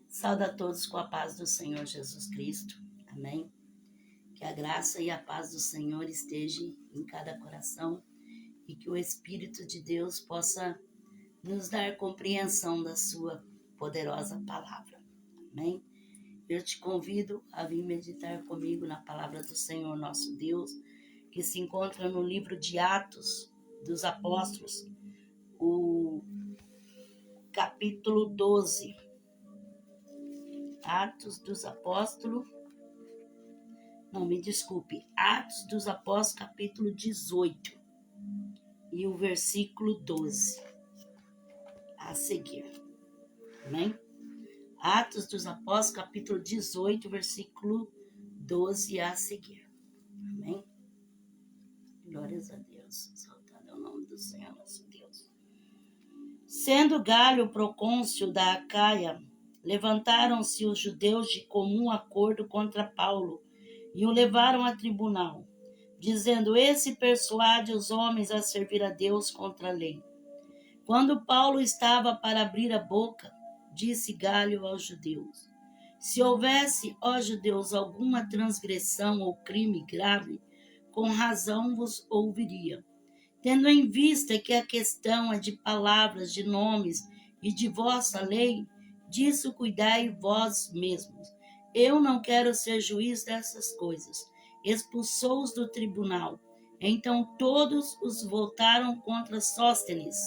Saúde a todos com a paz do Senhor Jesus Cristo. Amém. Que a graça e a paz do Senhor esteja em cada coração e que o Espírito de Deus possa nos dar compreensão da sua poderosa palavra. Amém. Eu te convido a vir meditar comigo na palavra do Senhor nosso Deus, que se encontra no livro de Atos dos Apóstolos, o capítulo 12. Atos dos Apóstolos, Atos dos Apóstolos, capítulo 18, e o versículo 12, a seguir, amém? Atos dos Apóstolos, capítulo 18, versículo 12, a seguir, amém? Glórias a Deus, exaltado é o nome do Senhor nosso Deus. Sendo Galho procônsul da Acaia, levantaram-se os judeus de comum acordo contra Paulo e o levaram a tribunal, dizendo: esse persuade os homens a servir a Deus contra a lei. Quando Paulo estava para abrir a boca, disse Galho aos judeus: se houvesse, ó judeus, alguma transgressão ou crime grave, com razão vos ouviria. Tendo em vista que a questão é de palavras, de nomes e de vossa lei, disso cuidai vós mesmos. Eu não quero ser juiz dessas coisas. Expulsou-os do tribunal. Então todos os voltaram contra Sóstenes,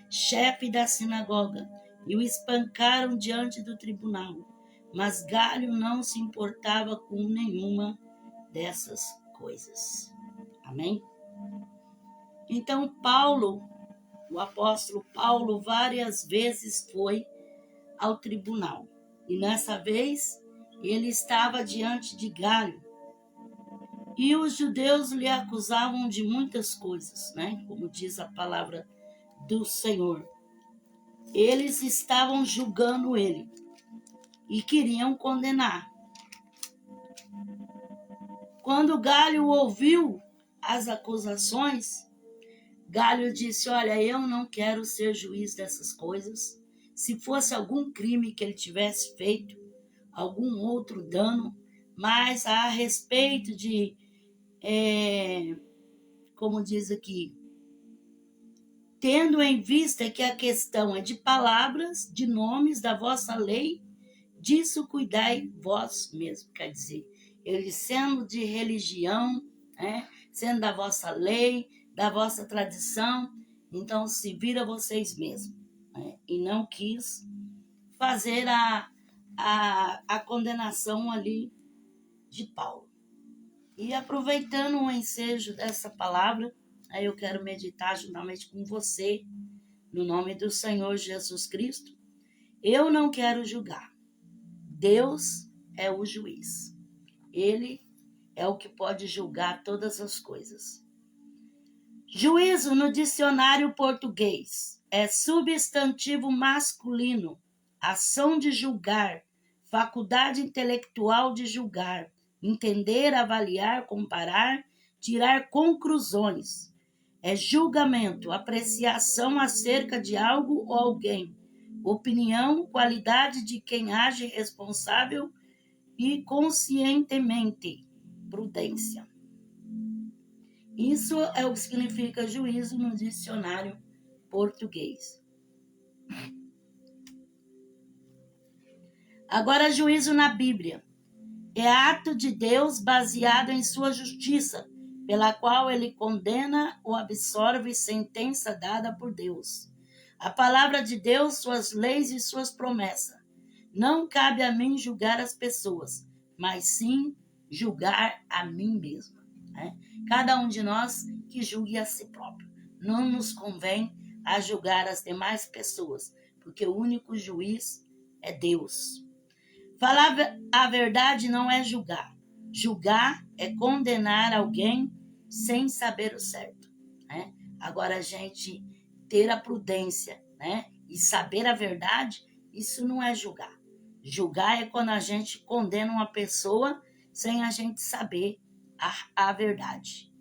chefe da sinagoga, e o espancaram diante do tribunal. Mas Galho não se importava com nenhuma dessas coisas. Amém? Então Paulo, o apóstolo Paulo, várias vezes foi ao tribunal. E nessa vez ele estava diante de Galho. E os judeus lhe acusavam de muitas coisas, né? Como diz a palavra do Senhor. Eles estavam julgando ele e queriam condenar. Quando Galho ouviu as acusações, Galho disse: olha, eu não quero ser juiz dessas coisas. Se fosse algum crime que ele tivesse feito, algum outro dano, mas a respeito de, como diz aqui, tendo em vista que a questão é de palavras, de nomes da vossa lei, disso cuidai vós mesmos. Quer dizer, ele sendo de religião, né, sendo da vossa lei, da vossa tradição, então se vira vocês mesmos, né? E não quis fazer a condenação ali de Paulo. E aproveitando o ensejo dessa palavra, aí eu quero meditar juntamente com você, no nome do Senhor Jesus Cristo. Eu não quero julgar. Deus é o juiz. Ele é o que pode julgar todas as coisas. Juízo no dicionário português é substantivo masculino, ação de julgar, faculdade intelectual de julgar, entender, avaliar, comparar, tirar conclusões. É julgamento, apreciação acerca de algo ou alguém, opinião, qualidade de quem age responsável e conscientemente, prudência. Isso é o que significa juízo no dicionário português. Agora, juízo na Bíblia. É ato de Deus baseado em sua justiça, pela qual ele condena ou absorve sentença dada por Deus. A palavra de Deus, suas leis e suas promessas. Não cabe a mim julgar as pessoas, mas sim julgar a mim mesmo. Né? Cada um de nós que julgue a si próprio. Não nos convém a julgar as demais pessoas, porque o único juiz é Deus. Falar a verdade não é julgar. Julgar é condenar alguém sem saber o certo. Né? Agora, a gente ter a prudência, né, e saber a verdade, isso não é julgar. Julgar é quando a gente condena uma pessoa sem a gente saber a verdade.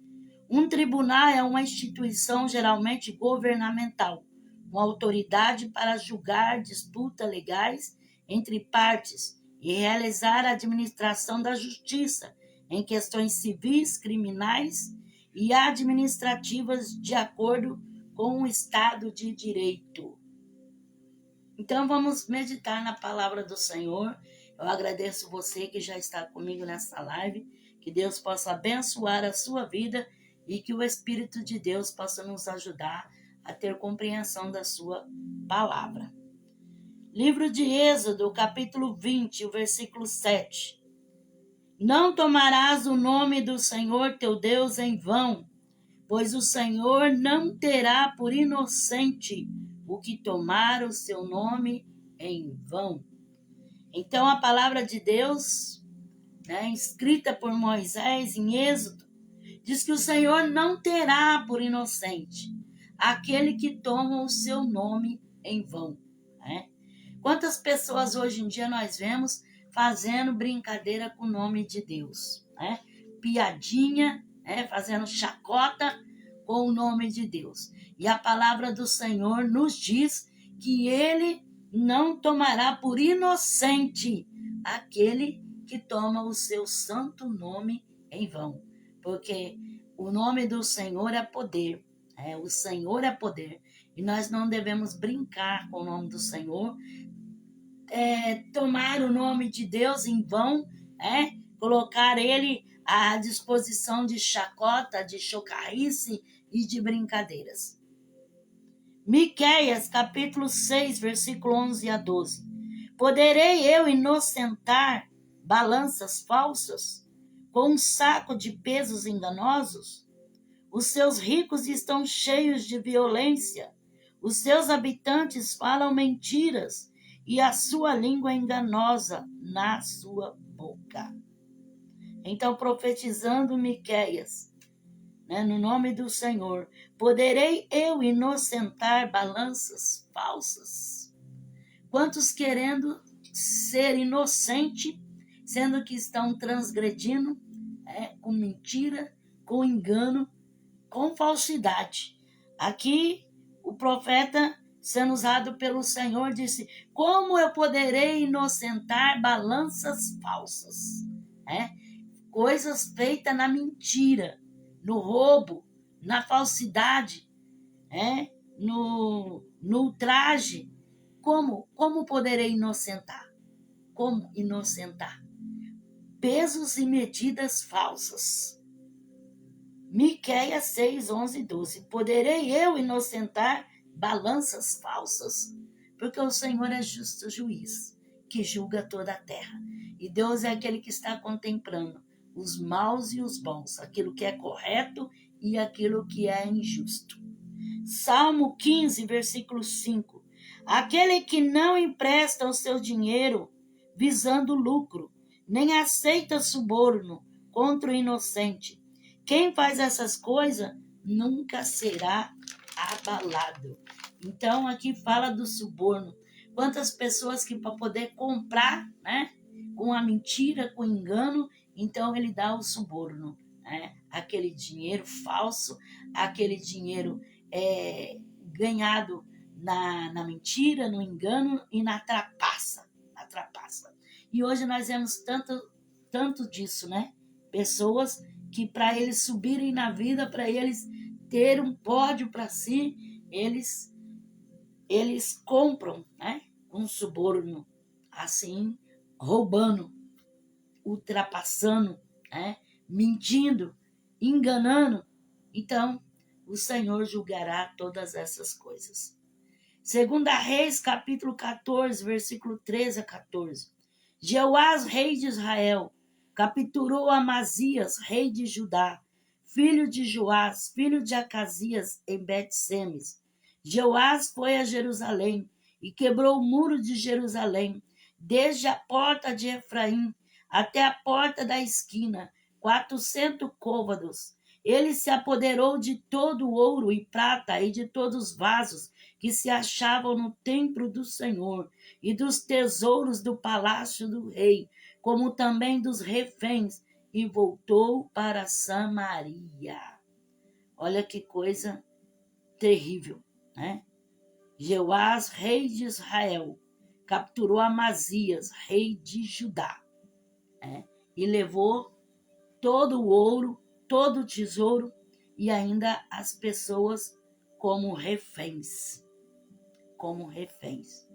Um tribunal é uma instituição geralmente governamental, uma autoridade para julgar disputas legais entre partes e realizar a administração da justiça em questões civis, criminais e administrativas de acordo com o Estado de Direito. Então vamos meditar na palavra do Senhor. Eu agradeço você que já está comigo nessa live, que Deus possa abençoar a sua vida e que o Espírito de Deus possa nos ajudar a ter compreensão da sua palavra. Livro de Êxodo, capítulo 20, o versículo 7. Não tomarás o nome do Senhor teu Deus em vão, pois o Senhor não terá por inocente o que tomar o seu nome em vão. Então a palavra de Deus, escrita por Moisés em Êxodo, diz que o Senhor não terá por inocente aquele que toma o seu nome em vão. Quantas pessoas hoje em dia nós vemos fazendo brincadeira com o nome de Deus, piadinha, fazendo chacota com o nome de Deus. E a palavra do Senhor nos diz que ele não tomará por inocente aquele que toma o seu santo nome em vão. Porque o nome do Senhor é poder. O Senhor é poder. E nós não devemos brincar com o nome do Senhor, tomar o nome de Deus em vão, colocar ele à disposição de chacota, de chocarrice e de brincadeiras. Miqueias, capítulo 6, versículo 11 a 12. Poderei eu inocentar balanças falsas com um saco de pesos enganosos? Os seus ricos estão cheios de violência, os seus habitantes falam mentiras, e a sua língua é enganosa na sua boca. Então, profetizando Miqueias, no nome do Senhor, poderei eu inocentar balanças falsas? Quantos querendo ser inocente, sendo que estão transgredindo, com mentira, com engano, com falsidade. Aqui, o profeta, sendo usado pelo Senhor, disse: como eu poderei inocentar balanças falsas? Coisas feitas na mentira, no roubo, na falsidade, no ultraje. Como poderei inocentar? Como inocentar? Pesos e medidas falsas. Miqueias 6, 11 e 12. Poderei eu inocentar balanças falsas? Porque o Senhor é justo juiz, que julga toda a terra. E Deus é aquele que está contemplando os maus e os bons, aquilo que é correto e aquilo que é injusto. Salmo 15, versículo 5. Aquele que não empresta o seu dinheiro visando lucro, nem aceita suborno contra o inocente. Quem faz essas coisas nunca será abalado. Então, aqui fala do suborno. Quantas pessoas que para poder comprar, com a mentira, com o engano, então ele dá o suborno. Aquele dinheiro falso, aquele dinheiro ganhado na mentira, no engano e na trapaça. E hoje nós vemos tanto disso, Pessoas que para eles subirem na vida, para eles terem um pódio para si, eles compram, um suborno, assim, roubando, ultrapassando, mentindo, enganando. Então, o Senhor julgará todas essas coisas. 2 Reis, capítulo 14, versículo 13 a 14. Jeoás, rei de Israel, capturou Amazias, rei de Judá, filho de Joás, filho de Acasias, em Bet-Semes. Jeoás foi a Jerusalém e quebrou o muro de Jerusalém, desde a porta de Efraim até a porta da esquina, 400 côvados. Ele se apoderou de todo o ouro e prata e de todos os vasos que se achavam no templo do Senhor e dos tesouros do palácio do rei, como também dos reféns, e voltou para Samaria. Olha que coisa terrível, Jeoás, rei de Israel, capturou Amazias, rei de Judá, e levou todo o ouro, todo o tesouro e ainda as pessoas como reféns. Como reféns.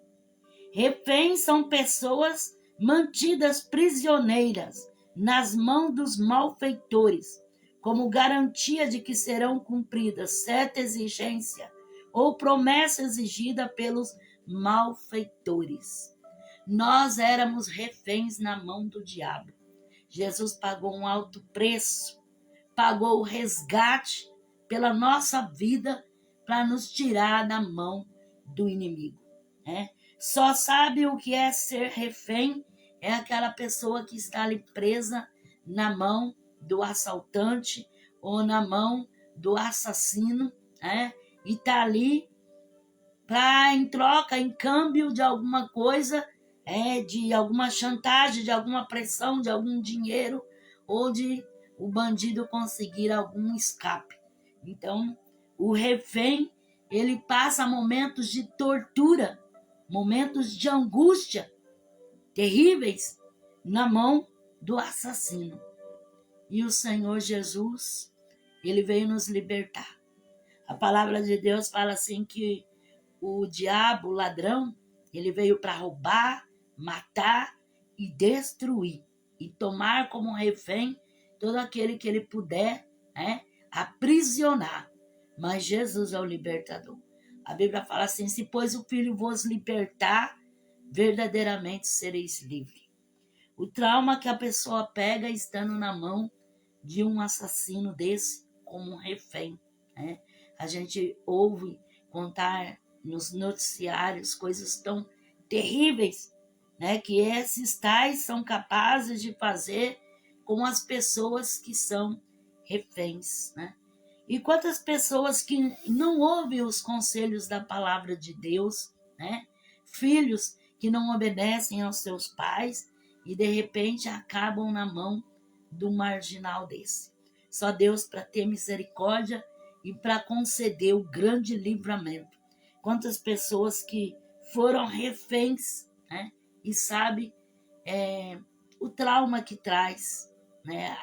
Reféns são pessoas mantidas prisioneiras nas mãos dos malfeitores, como garantia de que serão cumpridas certa exigência ou promessa exigida pelos malfeitores. Nós éramos reféns na mão do diabo. Jesus pagou um alto preço, pagou o resgate pela nossa vida para nos tirar da mão do inimigo. Só sabe o que é ser refém é aquela pessoa que está ali presa na mão do assaltante ou na mão do assassino, e está ali para, em troca, em câmbio de alguma coisa, de alguma chantagem, de alguma pressão, de algum dinheiro, ou de o bandido conseguir algum escape. Então, o refém, ele passa momentos de tortura, momentos de angústia terríveis na mão do assassino. E o Senhor Jesus, ele veio nos libertar. A palavra de Deus fala assim que o diabo, o ladrão, ele veio para roubar, matar e destruir, e tomar como refém todo aquele que ele puder aprisionar. Mas Jesus é o libertador. A Bíblia fala assim: se pois o Filho vos libertar, verdadeiramente sereis livres. O trauma que a pessoa pega estando na mão de um assassino desse como um refém. A gente ouve contar nos noticiários coisas tão terríveis, que esses tais são capazes de fazer com as pessoas que são reféns. E quantas pessoas que não ouvem os conselhos da palavra de Deus, filhos que não obedecem aos seus pais e de repente acabam na mão do marginal desse. Só Deus para ter misericórdia e para conceder o grande livramento. Quantas pessoas que foram reféns, e sabe o trauma que traz,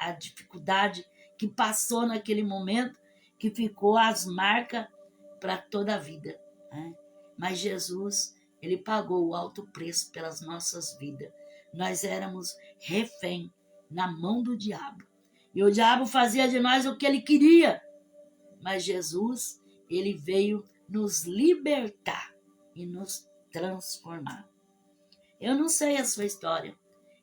a dificuldade que passou naquele momento, que ficou as marcas para toda a vida. Mas Jesus, ele pagou o alto preço pelas nossas vidas. Nós éramos refém na mão do diabo. E o diabo fazia de nós o que ele queria. Mas Jesus, ele veio nos libertar e nos transformar. Eu não sei a sua história.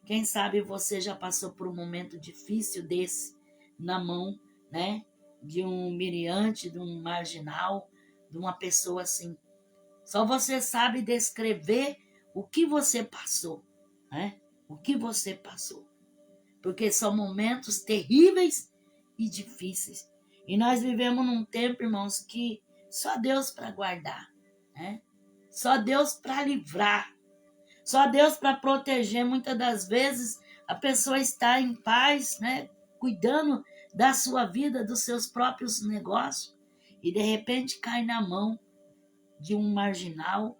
Quem sabe você já passou por um momento difícil desse na mão, de um miriante, de um marginal, de uma pessoa assim. Só você sabe descrever o que você passou, o que você passou. Porque são momentos terríveis e difíceis. E nós vivemos num tempo, irmãos, que só Deus para guardar, só Deus para livrar, só Deus para proteger. Muitas das vezes a pessoa está em paz, cuidando da sua vida, dos seus próprios negócios, e de repente cai na mão de um marginal,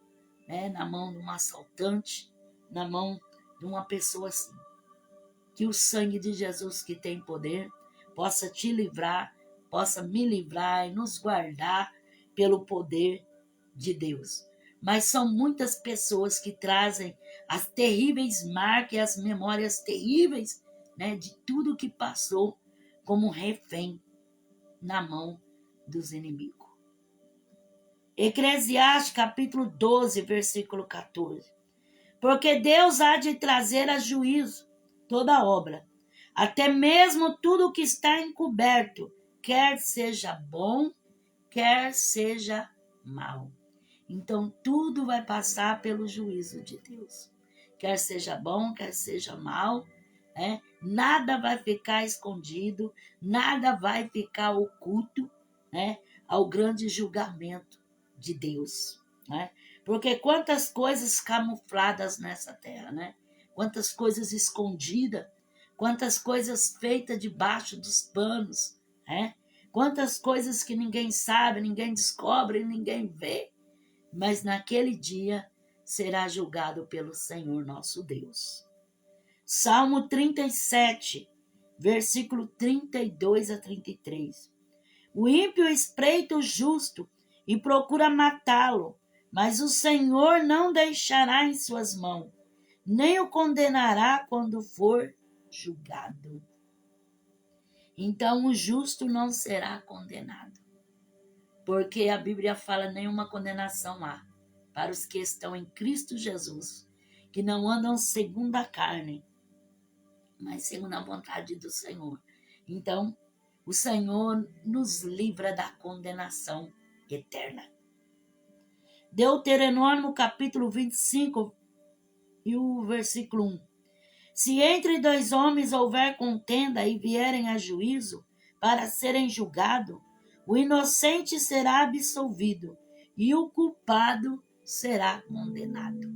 na mão de um assaltante, na mão de uma pessoa assim. Que o sangue de Jesus, que tem poder, possa te livrar, possa me livrar e nos guardar pelo poder de Deus. Mas são muitas pessoas que trazem as terríveis marcas e as memórias terríveis, de tudo que passou como refém na mão dos inimigos. Eclesiastes capítulo 12, versículo 14. Porque Deus há de trazer a juízo toda obra, até mesmo tudo o que está encoberto, quer seja bom, quer seja mal. Então, tudo vai passar pelo juízo de Deus. Quer seja bom, quer seja mal, nada vai ficar escondido, nada vai ficar oculto, ao grande julgamento de Deus. Porque quantas coisas camufladas nessa terra, quantas coisas escondidas, quantas coisas feitas debaixo dos panos, quantas coisas que ninguém sabe, ninguém descobre, ninguém vê. Mas naquele dia será julgado pelo Senhor nosso Deus. Salmo 37, versículo 32 a 33. O ímpio espreita o justo e procura matá-lo, mas o Senhor não deixará em suas mãos, nem o condenará quando for julgado. Então o justo não será condenado, porque a Bíblia fala nenhuma condenação há para os que estão em Cristo Jesus, que não andam segundo a carne, mas segundo a vontade do Senhor. Então, o Senhor nos livra da condenação eterna. Deuteronômio capítulo 25 e o versículo 1. Se entre dois homens houver contenda e vierem a juízo para serem julgados, o inocente será absolvido e o culpado será condenado.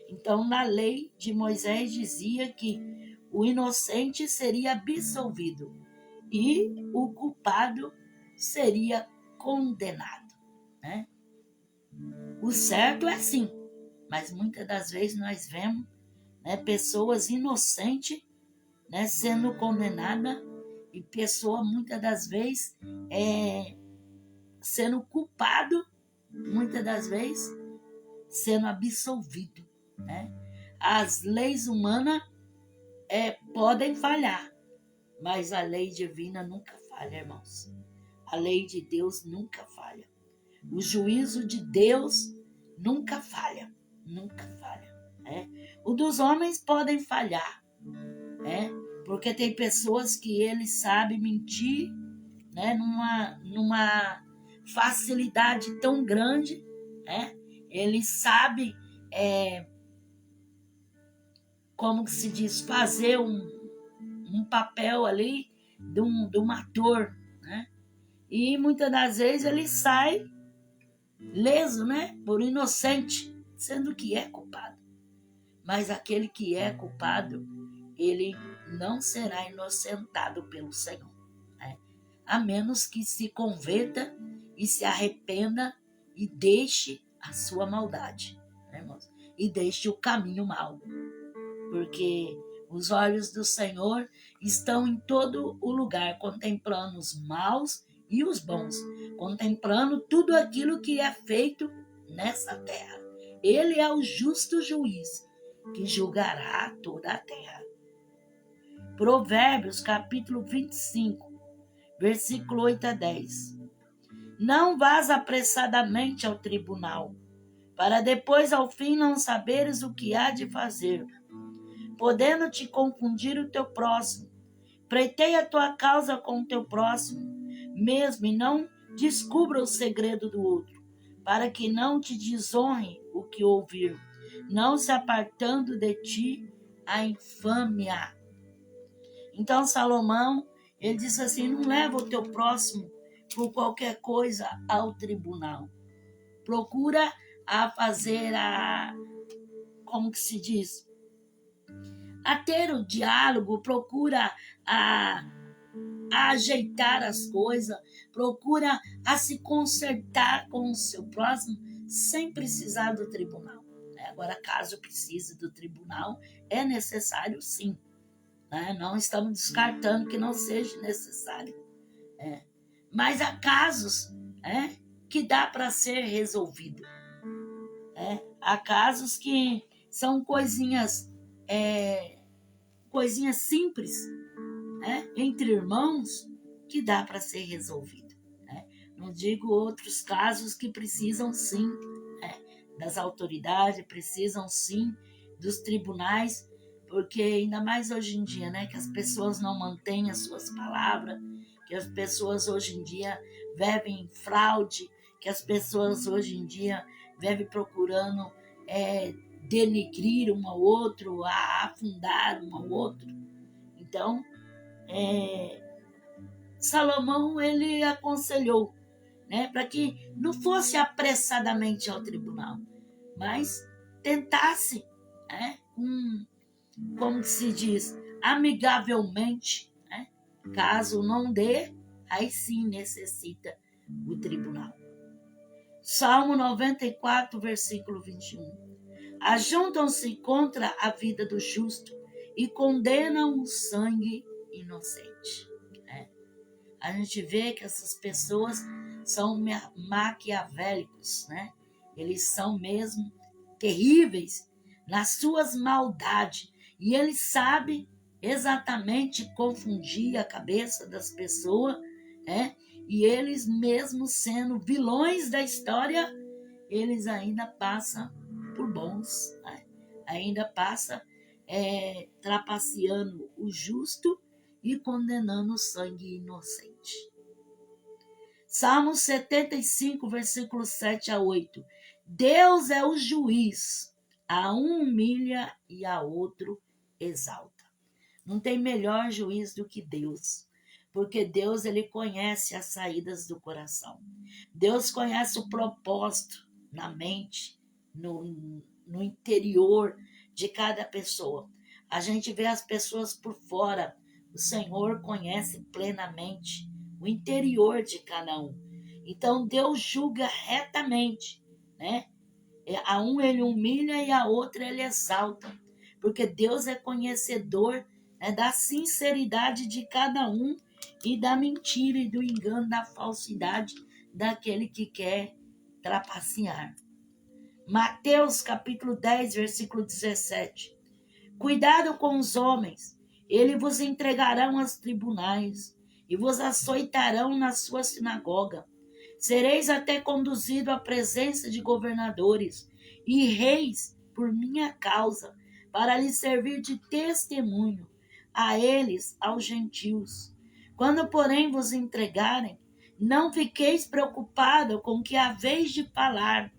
Então, na lei de Moisés dizia que o inocente seria absolvido e o culpado seria condenado, né? O certo é assim, mas muitas das vezes nós vemos, né, pessoas inocentes, né, sendo condenadas e pessoa muitas das vezes sendo culpado, muitas das vezes sendo absolvido, né? As leis humanas podem falhar, mas a lei divina nunca falha, irmãos. A lei de Deus nunca falha. O juízo de Deus nunca falha. Nunca falha. O dos homens podem falhar. Porque tem pessoas que eles sabem mentir, né, numa facilidade tão grande. Eles sabem, como que se diz, fazer um papel ali de um ator, né? E muitas das vezes ele sai leso, né? Por inocente, sendo que é culpado. Mas aquele que é culpado, ele não será inocentado pelo Senhor, né? A menos que se converta e se arrependa e deixe a sua maldade, né, irmãos? E deixe o caminho mau. Porque os olhos do Senhor estão em todo o lugar, contemplando os maus e os bons, contemplando tudo aquilo que é feito nessa terra. Ele é o justo juiz que julgará toda a terra. Provérbios, capítulo 25, versículo 8 a 10. Não vás apressadamente ao tribunal, para depois ao fim não saberes o que há de fazer, podendo te confundir o teu próximo. Pleiteia a tua causa com o teu próximo mesmo e não descubra o segredo do outro, para que não te desonre o que ouvir, não se apartando de ti a infâmia. Então Salomão, ele disse assim, não leva o teu próximo por qualquer coisa ao tribunal. Procura a fazer como que se diz? A ter o diálogo, procura a ajeitar as coisas, procura a se consertar com o seu próximo sem precisar do tribunal. Agora, caso precise do tribunal, é necessário sim. Não estamos descartando que não seja necessário. Mas há casos que dá para ser resolvido. Há casos que são coisinhas simples, entre irmãos, que dá para ser resolvido. Não digo outros casos que precisam sim das autoridades, precisam sim dos tribunais, porque ainda mais hoje em dia, que as pessoas não mantêm as suas palavras, que as pessoas hoje em dia vivem fraude, que as pessoas hoje em dia vivem procurando denegrir um ao outro, afundar um ao outro. Então, Salomão, ele aconselhou, para que não fosse apressadamente ao tribunal, mas tentasse, como se diz, amigavelmente, Caso não dê, aí sim necessita o tribunal. Salmo 94, versículo 21. Ajuntam-se contra a vida do justo e condenam o sangue inocente. A gente vê que essas pessoas são maquiavélicos, né? Eles são mesmo terríveis nas suas maldades. E eles sabem exatamente confundir a cabeça das pessoas, né? E eles mesmo sendo vilões da história, eles ainda passam por bons, né? Ainda passa trapaceando o justo e condenando o sangue inocente. Salmo 75, versículos 7 a 8. Deus é o juiz, a um humilha e a outro exalta. Não tem melhor juiz do que Deus, porque Deus ele conhece as saídas do coração. Deus conhece o propósito na mente, no interior de cada pessoa. A gente vê as pessoas por fora, o Senhor conhece plenamente o interior de cada um. Então Deus julga retamente, né? A um ele humilha e a outra ele exalta, porque Deus é conhecedor, né, da sinceridade de cada um e da mentira e do engano, da falsidade daquele que quer trapacear. Mateus capítulo 10, versículo 17. Cuidado com os homens, eles vos entregarão aos tribunais e vos açoitarão na sua sinagoga. Sereis até conduzido à presença de governadores e reis por minha causa, para lhes servir de testemunho a eles, aos gentios. Quando, porém, vos entregarem, não fiqueis preocupado com o que haveis de falar.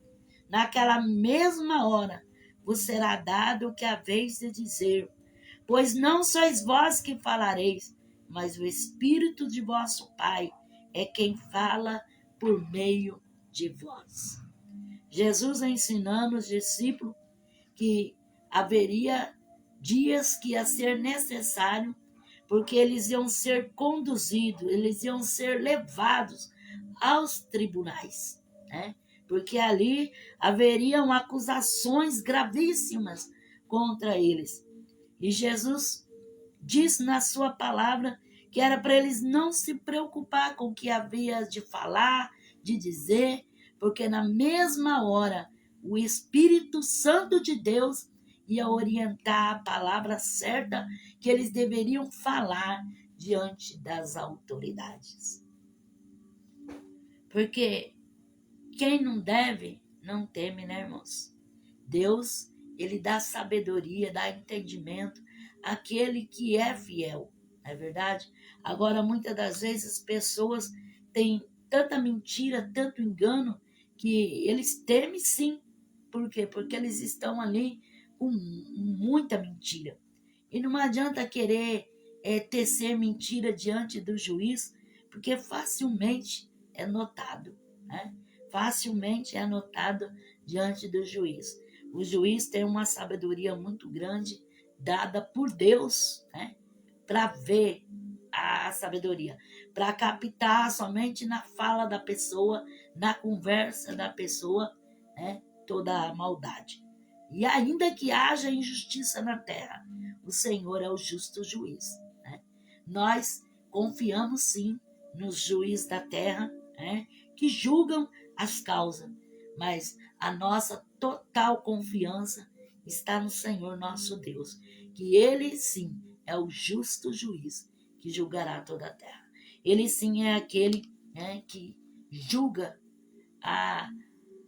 Naquela mesma hora vos será dado o que haveis de dizer, pois não sois vós que falareis, mas o Espírito de vosso Pai é quem fala por meio de vós. Jesus ensinando os discípulos que haveria dias que ia ser necessário, porque eles iam ser conduzidos, eles iam ser levados aos tribunais, né? Porque ali haveriam acusações gravíssimas contra eles. E Jesus diz na sua palavra que era para eles não se preocupar com o que havia de falar, de dizer, porque na mesma hora o Espírito Santo de Deus ia orientar a palavra certa que eles deveriam falar diante das autoridades. Porque quem não deve, não teme, né, irmãos? Deus, ele dá sabedoria, dá entendimento àquele que é fiel, não é verdade? Agora, muitas das vezes, as pessoas têm tanta mentira, tanto engano, que eles temem sim. Por quê? Porque eles estão ali com muita mentira. E não adianta querer tecer mentira diante do juiz, porque facilmente é notado, né? Facilmente é notado diante do juiz. O juiz tem uma sabedoria muito grande dada por Deus, né? Para ver a sabedoria, para captar somente na fala da pessoa, na conversa da pessoa, né? Toda a maldade. E ainda que haja injustiça na terra, o Senhor é o justo juiz, né? Nós confiamos sim nos juízes da terra, né? Que julgam as causas, mas a nossa total confiança está no Senhor nosso Deus, que Ele sim é o justo juiz que julgará toda a terra. Ele sim é aquele, né, que julga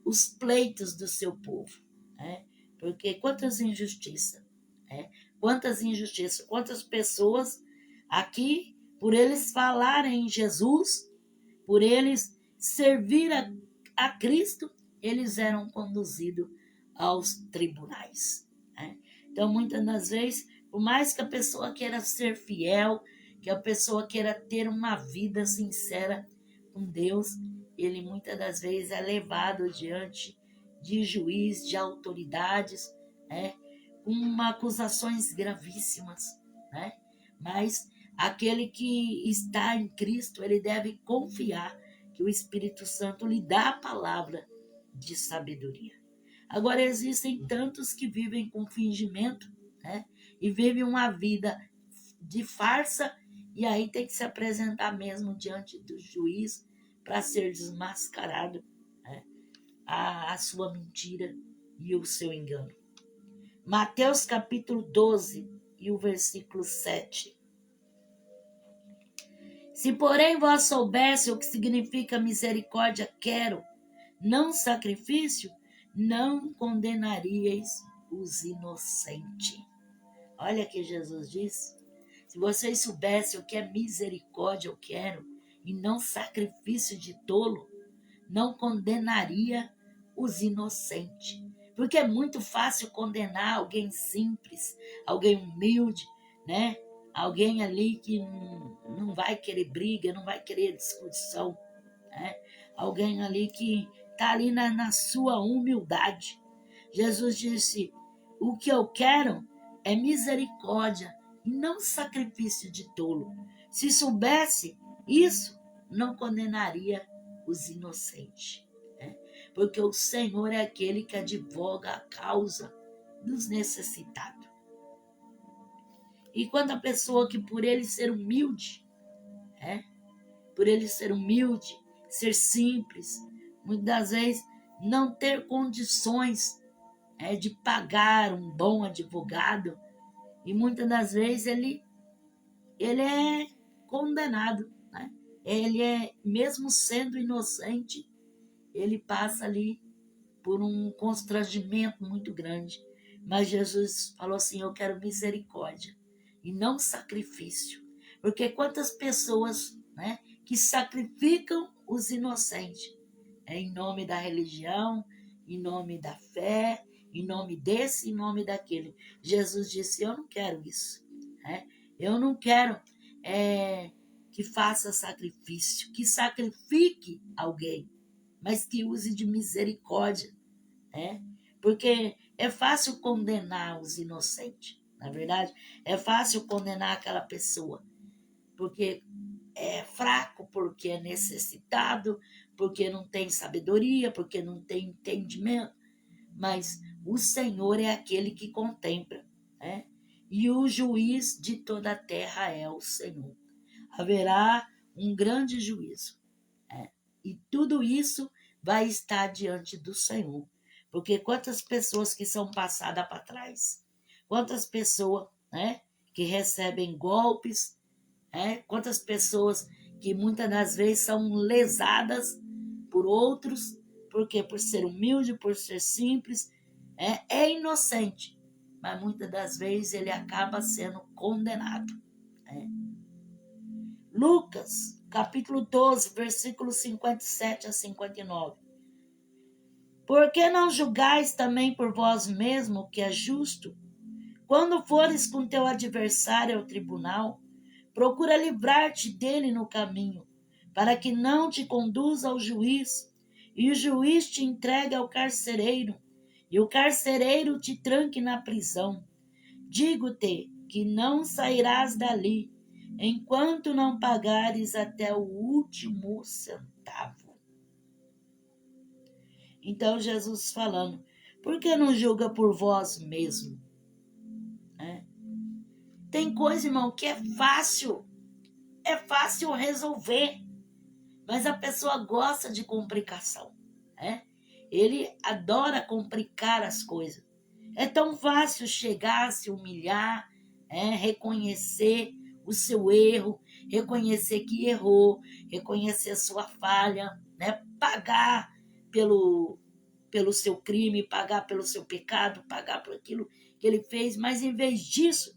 os pleitos do seu povo, né? Porque quantas injustiças, né? Quantas pessoas aqui, por eles falarem em Jesus, por eles servir a Cristo, eles eram conduzidos aos tribunais, né? Então, muitas das vezes, por mais que a pessoa queira ser fiel, que a pessoa queira ter uma vida sincera com Deus, ele muitas das vezes é levado diante de juiz, de autoridades, né? Com acusações gravíssimas, né? Mas aquele que está em Cristo, ele deve confiar que o Espírito Santo lhe dá a palavra de sabedoria. Agora, existem tantos que vivem com fingimento, né? E vivem uma vida de farsa, e aí tem que se apresentar mesmo diante do juiz para ser desmascarado, né? A sua mentira e o seu engano. Mateus capítulo 12 e o versículo 7. Se, porém, vós soubesse o que significa misericórdia, quero, não sacrifício, não condenaríeis os inocentes. Olha que Jesus diz. Se vocês soubessem o que é misericórdia, eu quero, e não sacrifício de tolo, não condenaria os inocentes. Porque é muito fácil condenar alguém simples, alguém humilde, né? Alguém ali que não vai querer briga, não vai querer discussão, né? Alguém ali que está ali na sua humildade. Jesus disse, o que eu quero é misericórdia e não sacrifício de tolo. Se soubesse isso, não condenaria os inocentes, né? Porque o Senhor é aquele que advoga a causa dos necessitados. E quando a pessoa que por ele ser humilde, né? Por ele ser humilde, ser simples, muitas das vezes não ter condições de pagar um bom advogado, e muitas das vezes ele é condenado, né? Ele mesmo sendo inocente, ele passa ali por um constrangimento muito grande. Mas Jesus falou assim, eu quero misericórdia e não sacrifício. Porque quantas pessoas, né, que sacrificam os inocentes, em nome da religião, em nome da fé, em nome desse, em nome daquele. Jesus disse, eu não quero isso, né? Eu não quero que faça sacrifício, que sacrifique alguém, mas que use de misericórdia, né? Porque é fácil condenar os inocentes, na verdade, é fácil condenar aquela pessoa, porque é fraco, porque é necessitado, porque não tem sabedoria, porque não tem entendimento. Mas o Senhor é aquele que contempla, né? E o juiz de toda a terra é o Senhor. Haverá um grande juízo, né? E tudo isso vai estar diante do Senhor. Porque quantas pessoas que são passadas para trás, quantas pessoas, né, que recebem golpes, quantas pessoas que muitas das vezes são lesadas por outros, porque por ser humilde, por ser simples, é inocente, mas muitas das vezes ele acaba sendo condenado. Lucas, capítulo 12, versículos 57 a 59. Por que não julgais também por vós mesmo o que é justo? Quando fores com teu adversário ao tribunal, procura livrar-te dele no caminho, para que não te conduza ao juiz, e o juiz te entregue ao carcereiro, e o carcereiro te tranque na prisão. Digo-te que não sairás dali, enquanto não pagares até o último centavo. Então Jesus falando, por que não julga por vós mesmo? Tem coisa, irmão, que é fácil resolver, mas a pessoa gosta de complicação, né? Ele adora complicar as coisas. É tão fácil chegar, se humilhar, reconhecer o seu erro, reconhecer que errou, reconhecer a sua falha, né? Pagar pelo seu crime, pagar pelo seu pecado, pagar por aquilo que ele fez, mas em vez disso,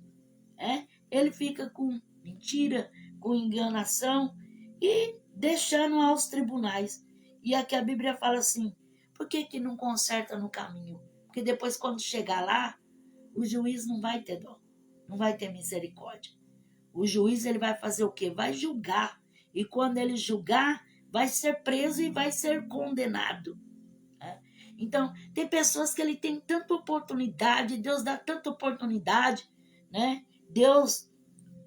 ele fica com mentira, com enganação e deixando aos tribunais. E aqui a Bíblia fala assim, por que não conserta no caminho? Porque depois quando chegar lá, o juiz não vai ter dó, não vai ter misericórdia. O juiz ele vai fazer o quê? Vai julgar. E quando ele julgar, vai ser preso e vai ser condenado. Então, tem pessoas que ele tem tanta oportunidade, Deus dá tanta oportunidade, né? Deus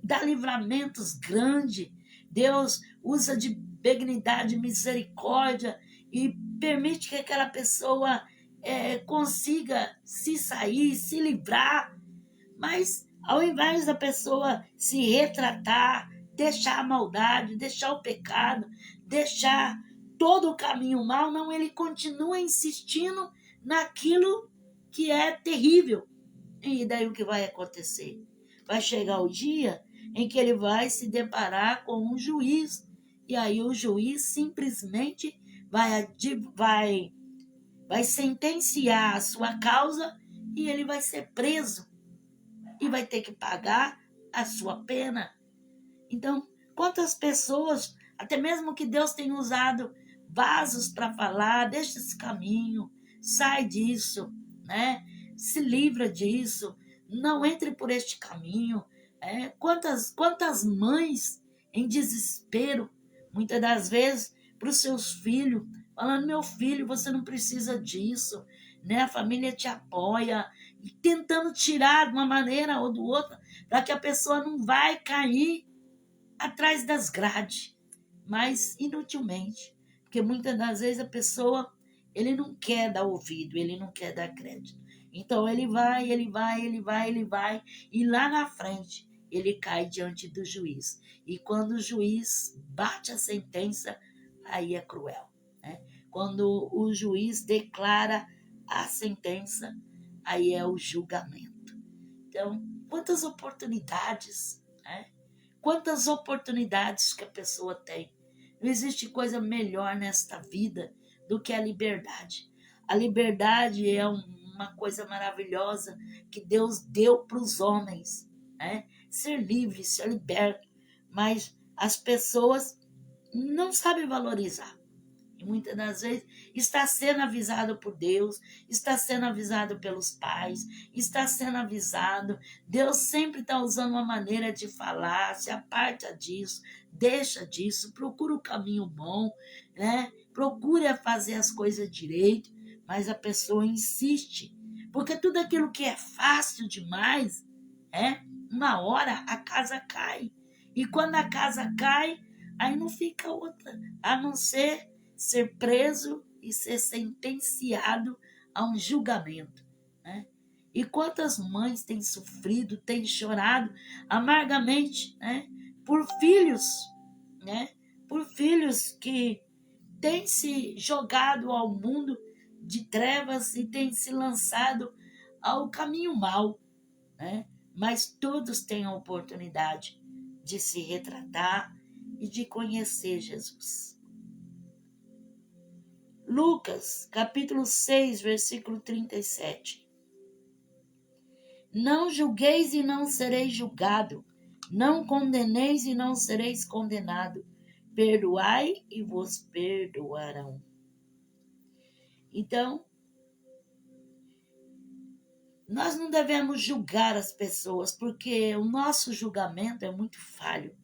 dá livramentos grandes, Deus usa de benignidade, misericórdia, e permite que aquela pessoa consiga se sair, se livrar, mas ao invés da pessoa se retratar, deixar a maldade, deixar o pecado, deixar todo o caminho mal, não, ele continua insistindo naquilo que é terrível. E daí o que vai acontecer? Vai chegar o dia em que ele vai se deparar com um juiz, e aí o juiz simplesmente vai sentenciar a sua causa e ele vai ser preso e vai ter que pagar a sua pena. Então, quantas pessoas, até mesmo que Deus tenha usado vasos para falar, deixa esse caminho, sai disso, né? Se livra disso, não entre por este caminho. Quantas mães em desespero, muitas das vezes, para os seus filhos, falando, meu filho, você não precisa disso, né? A família te apoia, e tentando tirar de uma maneira ou do outra, para que a pessoa não vai cair atrás das grades, mas inutilmente, porque muitas das vezes a pessoa, ele não quer dar ouvido, ele não quer dar crédito. Então ele vai, e lá na frente ele cai diante do juiz. E quando o juiz bate a sentença, aí é cruel, né? Quando o juiz declara a sentença, aí é o julgamento. Então, quantas oportunidades, né? Quantas oportunidades que a pessoa tem. Não existe coisa melhor nesta vida do que a liberdade. A liberdade é uma coisa maravilhosa que Deus deu para os homens, né? Ser livre, ser liberto. Mas as pessoas não sabem valorizar. E muitas das vezes está sendo avisado por Deus, está sendo avisado pelos pais, está sendo avisado. Deus sempre está usando uma maneira de falar, se aparta disso, deixa disso, procura o caminho bom, né? Procura fazer as coisas direito, mas a pessoa insiste. Porque tudo aquilo que é fácil demais, uma hora a casa cai. E quando a casa cai, aí não fica outra, a não ser preso e ser sentenciado a um julgamento, né? E quantas mães têm sofrido, têm chorado amargamente, né? Por filhos, né? Por filhos que têm se jogado ao mundo de trevas e têm se lançado ao caminho mau, né? Mas todos têm a oportunidade de se retratar e de conhecer Jesus. Lucas, capítulo 6, versículo 37. Não julgueis e não sereis julgado, não condeneis e não sereis condenado, perdoai e vos perdoarão. Então, nós não devemos julgar as pessoas, porque o nosso julgamento é muito falho.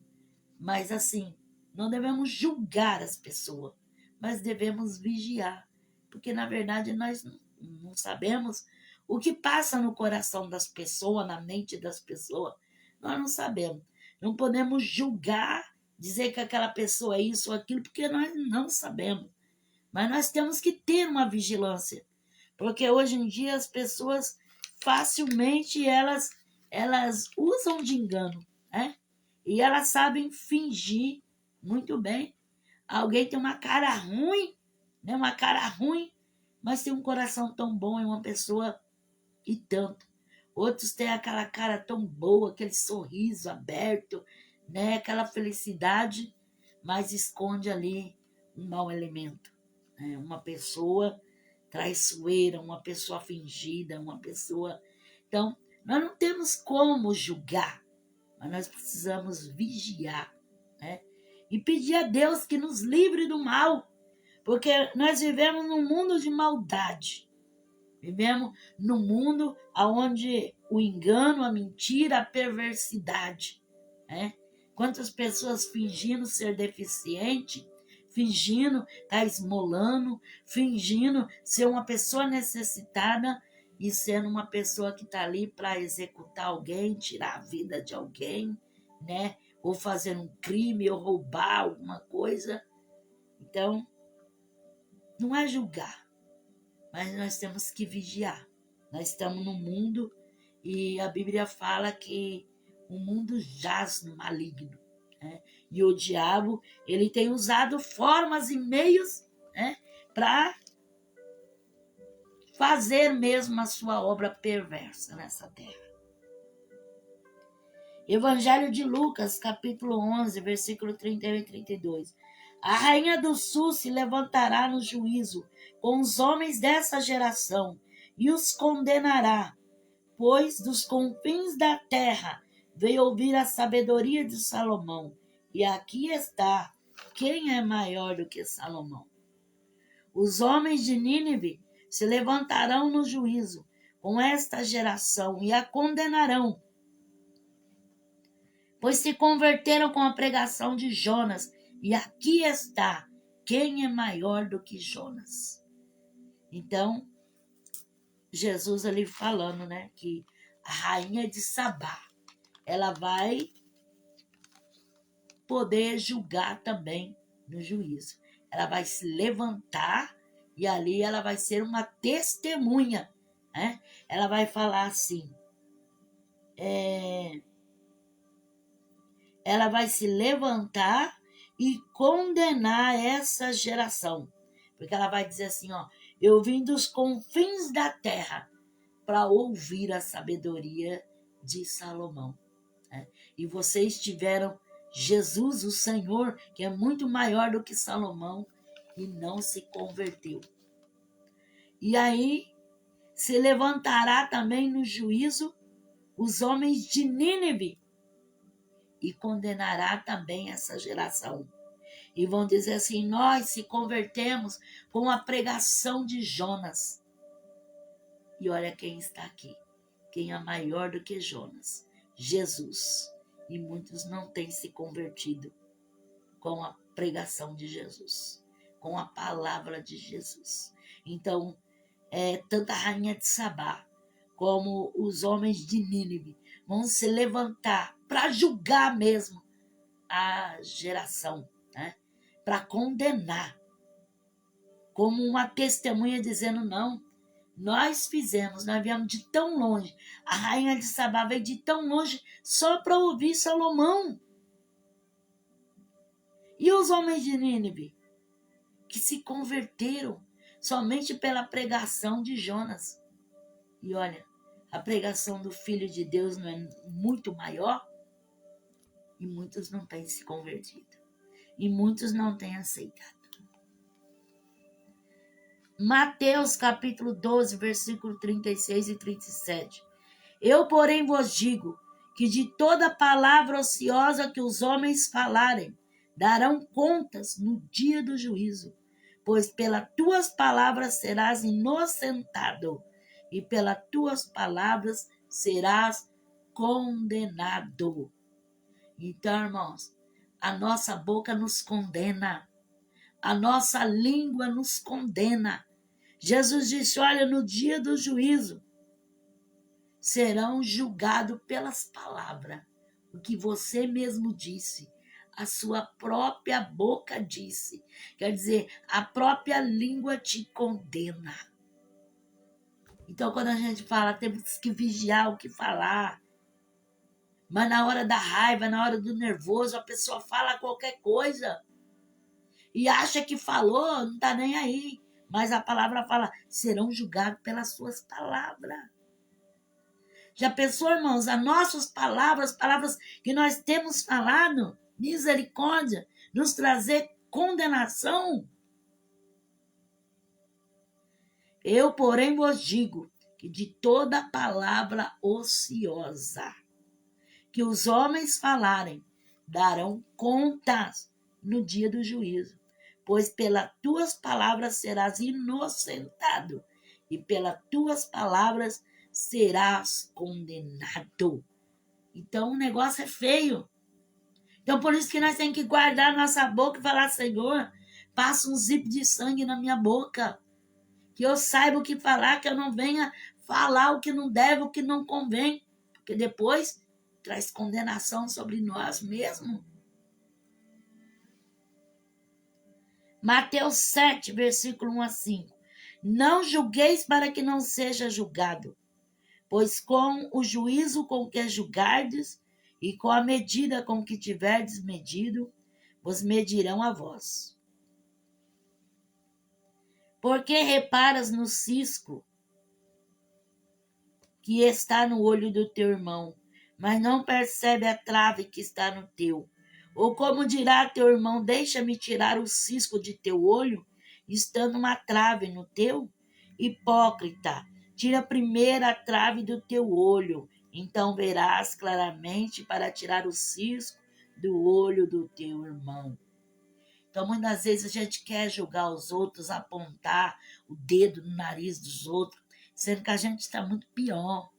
Mas assim, não devemos julgar as pessoas, mas devemos vigiar, porque na verdade nós não sabemos o que passa no coração das pessoas, na mente das pessoas. Nós não sabemos. Não podemos julgar, dizer que aquela pessoa é isso ou aquilo, porque nós não sabemos. Mas nós temos que ter uma vigilância, porque hoje em dia as pessoas facilmente elas usam de engano, né? E elas sabem fingir muito bem. Alguém tem uma cara ruim, né? Uma cara ruim, mas tem um coração tão bom, é uma pessoa e tanto. Outros têm aquela cara tão boa, aquele sorriso aberto, né? Aquela felicidade, mas esconde ali um mau elemento, né? Uma pessoa traiçoeira, uma pessoa fingida, uma pessoa... Então, nós não temos como julgar, mas nós precisamos vigiar, né? E pedir a Deus que nos livre do mal, porque nós vivemos num mundo de maldade. Vivemos num mundo onde o engano, a mentira, a perversidade, né? Quantas pessoas fingindo ser deficiente, fingindo estar esmolando, fingindo ser uma pessoa necessitada e sendo uma pessoa que está ali para executar alguém, tirar a vida de alguém, né? Ou fazer um crime, ou roubar alguma coisa. Então, não é julgar, mas nós temos que vigiar. Nós estamos no mundo e a Bíblia fala que o mundo jaz no maligno, né? E o diabo, ele tem usado formas e meios, né, para fazer mesmo a sua obra perversa nessa terra. Evangelho de Lucas, capítulo 11, versículo 31 e 32. A rainha do sul se levantará no juízo com os homens dessa geração e os condenará, pois dos confins da terra veio ouvir a sabedoria de Salomão. E aqui está, quem é maior do que Salomão? Os homens de Nínive se levantarão no juízo com esta geração e a condenarão, pois se converteram com a pregação de Jonas. E aqui está, quem é maior do que Jonas? Então, Jesus ali falando, né, que a rainha de Sabá, ela vai poder julgar também no juízo. Ela vai se levantar e ali ela vai ser uma testemunha, né? Ela vai falar assim, ela vai se levantar e condenar essa geração. Porque ela vai dizer assim, ó, eu vim dos confins da terra para ouvir a sabedoria de Salomão. Né? E vocês tiveram Jesus, o Senhor, que é muito maior do que Salomão, e não se converteu. E aí se levantará também no juízo os homens de Nínive e condenará também essa geração. E vão dizer assim, nós se convertemos com a pregação de Jonas. E olha quem está aqui. Quem é maior do que Jonas? Jesus. E muitos não têm se convertido com a pregação de Jesus, com a palavra de Jesus. Então, tanto a rainha de Sabá como os homens de Nínive vão se levantar para julgar mesmo a geração, né? Para condenar, como uma testemunha dizendo, não, nós fizemos, nós viemos de tão longe, a rainha de Sabá veio de tão longe só para ouvir Salomão. E os homens de Nínive, que se converteram somente pela pregação de Jonas. E olha, a pregação do Filho de Deus não é muito maior? E muitos não têm se convertido. E muitos não têm aceitado. Mateus capítulo 12, versículo 36 e 37. Eu, porém, vos digo que de toda palavra ociosa que os homens falarem, darão contas no dia do juízo, pois pelas tuas palavras serás inocentado, e pelas tuas palavras serás condenado. Então, irmãos, a nossa boca nos condena, a nossa língua nos condena. Jesus disse, olha, no dia do juízo, serão julgados pelas palavras, o que você mesmo disse, a sua própria boca disse. Quer dizer, a própria língua te condena. Então, quando a gente fala, temos que vigiar o que falar. Mas na hora da raiva, na hora do nervoso, a pessoa fala qualquer coisa. E acha que falou, não está nem aí. Mas a palavra fala, serão julgados pelas suas palavras. Já pensou, irmãos, as nossas palavras, palavras que nós temos falado, misericórdia, nos trazer condenação? Eu, porém, vos digo que de toda palavra ociosa que os homens falarem, darão contas no dia do juízo, pois pelas tuas palavras serás inocentado, e pelas tuas palavras serás condenado. Então o negócio é feio. Então por isso que nós temos que guardar nossa boca e falar, Senhor, passa um zip de sangue na minha boca, que eu saiba o que falar, que eu não venha falar o que não deve, o que não convém, porque depois traz condenação sobre nós mesmos. Mateus 7, versículo 1 a 5. Não julgueis para que não seja julgado, pois com o juízo com que julgardes e com a medida com que tiverdes medido, vos medirão a vós. Porque reparas no cisco que está no olho do teu irmão, mas não percebe a trave que está no teu? Ou como dirá teu irmão, deixa-me tirar o cisco de teu olho, estando uma trave no teu? Hipócrita, tira primeiro a trave do teu olho, então verás claramente para tirar o cisco do olho do teu irmão. Então, muitas vezes a gente quer julgar os outros, apontar o dedo no nariz dos outros, sendo que a gente está muito pior.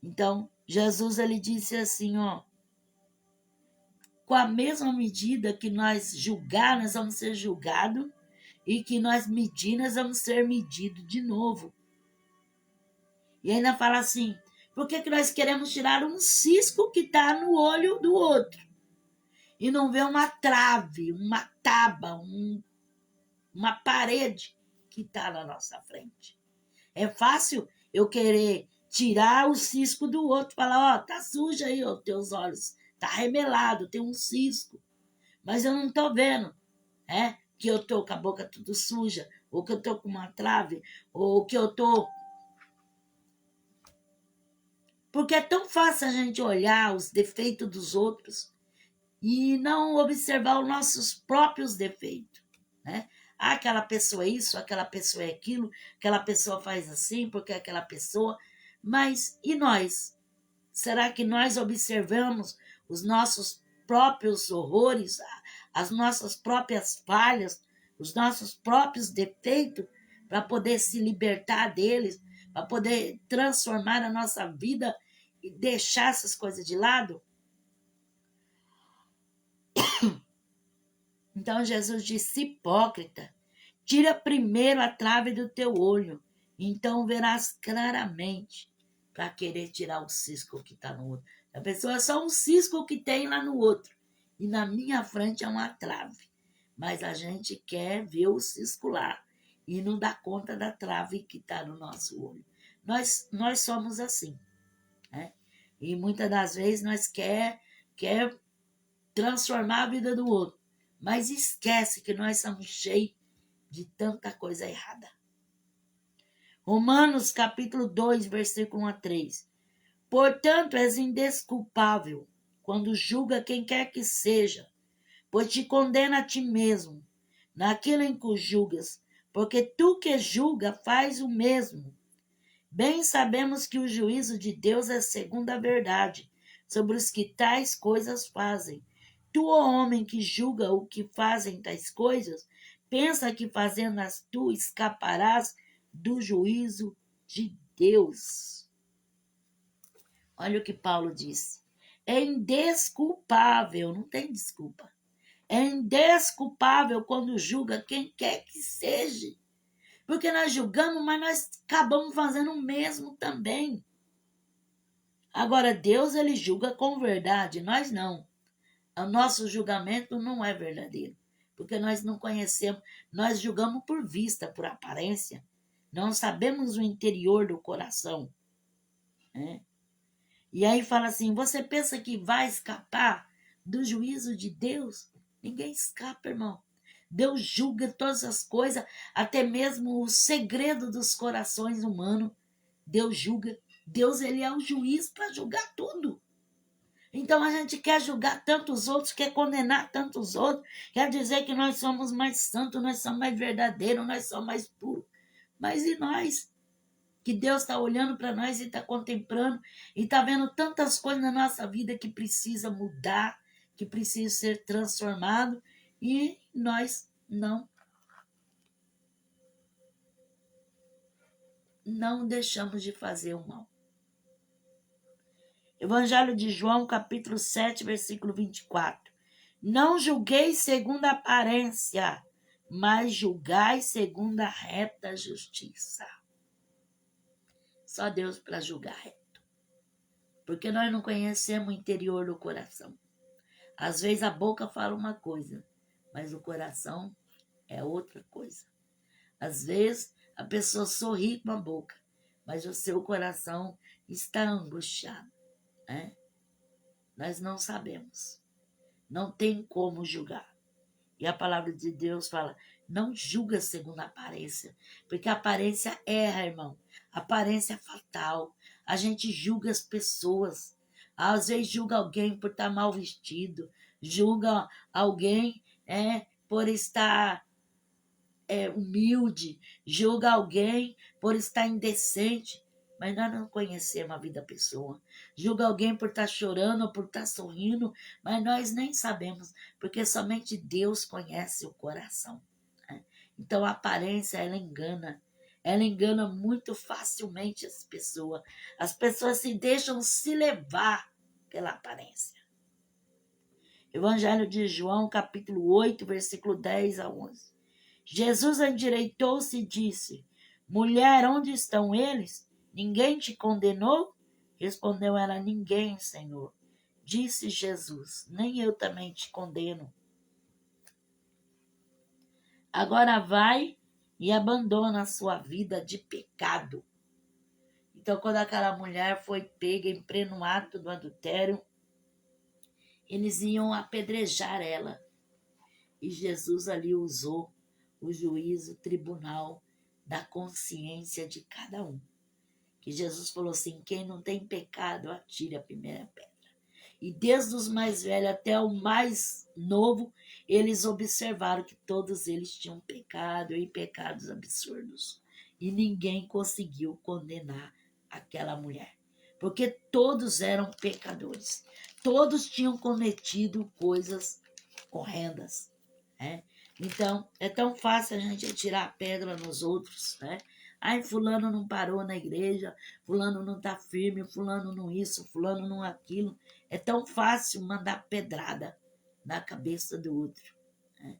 Então, Jesus, ele disse assim, ó, com a mesma medida que nós julgar, nós vamos ser julgados, e que nós medir, nós vamos ser medidos de novo. E ainda fala assim, por que nós queremos tirar um cisco que está no olho do outro? E não ver uma trave, uma taba, uma parede que está na nossa frente. É fácil eu querer tirar o cisco do outro, falar, ó, tá sujo aí, ó, teus olhos, tá remelado, tem um cisco. Mas eu não tô vendo, que eu tô com a boca tudo suja, ou que eu tô com uma trave, ou que eu tô... Porque é tão fácil a gente olhar os defeitos dos outros e não observar os nossos próprios defeitos, né? Ah, aquela pessoa é isso, aquela pessoa é aquilo, aquela pessoa faz assim, porque aquela pessoa... Mas e nós? Será que nós observamos os nossos próprios horrores, as nossas próprias falhas, os nossos próprios defeitos, para poder se libertar deles, para poder transformar a nossa vida e deixar essas coisas de lado? Então Jesus disse, hipócrita, tira primeiro a trave do teu olho, então verás claramente, para querer tirar o cisco que está no outro. A pessoa é só um cisco que tem lá no outro, e na minha frente é uma trave. Mas a gente quer ver o cisco lá, e não dá conta da trave que está no nosso olho. Nós somos assim, né? E muitas das vezes nós quer transformar a vida do outro, mas esquece que nós somos cheios de tanta coisa errada. Romanos capítulo 2, versículo 1 a 3. Portanto, és indesculpável quando julga quem quer que seja, pois te condena a ti mesmo, naquilo em que julgas, porque tu que julga faz o mesmo. Bem sabemos que o juízo de Deus é segundo a verdade, sobre os que tais coisas fazem. Tu, ó homem, que julga o que fazem tais coisas, pensa que fazendo-as tu escaparás do juízo de Deus. Olha o que Paulo disse. É indesculpável, não tem desculpa. É indesculpável quando julga quem quer que seja. Porque nós julgamos, mas nós acabamos fazendo o mesmo também. Agora, Deus, ele julga com verdade, nós não. O nosso julgamento não é verdadeiro, porque nós não conhecemos, nós julgamos por vista, por aparência, não sabemos o interior do coração, né? E aí fala assim, você pensa que vai escapar do juízo de Deus? Ninguém escapa, irmão. Deus julga todas as coisas, até mesmo o segredo dos corações humanos. Deus julga. Deus, ele é o juiz para julgar tudo. Então a gente quer julgar tantos outros, quer condenar tantos outros, quer dizer que nós somos mais santos, nós somos mais verdadeiros, nós somos mais puros. Mas e nós? Que Deus está olhando para nós e está contemplando e está vendo tantas coisas na nossa vida que precisa mudar, que precisa ser transformado, e nós não deixamos de fazer o mal. Evangelho de João, capítulo 7, versículo 24. Não julgueis segundo a aparência, mas julgai segundo a reta justiça. Só Deus para julgar reto. Porque nós não conhecemos o interior do coração. Às vezes a boca fala uma coisa, mas o coração é outra coisa. Às vezes, a pessoa sorri com a boca, mas o seu coração está angustiado, né? Nós não sabemos. Não tem como julgar. E a palavra de Deus fala, não julga segundo a aparência, porque a aparência erra, irmão. A aparência é fatal. A gente julga as pessoas. Às vezes julga alguém por estar mal vestido, julga alguém por estar humilde, julga alguém por estar indecente, mas nós não conhecemos a vida da pessoa. Julga alguém por estar chorando ou por estar sorrindo, mas nós nem sabemos, porque somente Deus conhece o coração, né? Então a aparência, ela engana muito facilmente as pessoas. As pessoas se deixam se levar pela aparência. Evangelho de João, capítulo 8, versículo 10 a 11. Jesus endireitou-se e disse, mulher, onde estão eles? Ninguém te condenou? Respondeu ela, ninguém, Senhor. Disse Jesus, nem eu também te condeno. Agora vai e abandona a sua vida de pecado. Então, quando aquela mulher foi pega em pleno ato do adultério, eles iam apedrejar ela. E Jesus ali usou o juízo, o tribunal da consciência de cada um. Que Jesus falou assim, quem não tem pecado, atire a primeira pedra. E desde os mais velhos até o mais novo, eles observaram que todos eles tinham pecado e pecados absurdos. E ninguém conseguiu condenar aquela mulher. Porque todos eram pecadores. Todos tinham cometido coisas horrendas, né? Então, é tão fácil a gente atirar a pedra nos outros, né? Ai, fulano não parou na igreja, fulano não está firme, fulano não isso, fulano não aquilo. É tão fácil mandar pedrada na cabeça do outro, né?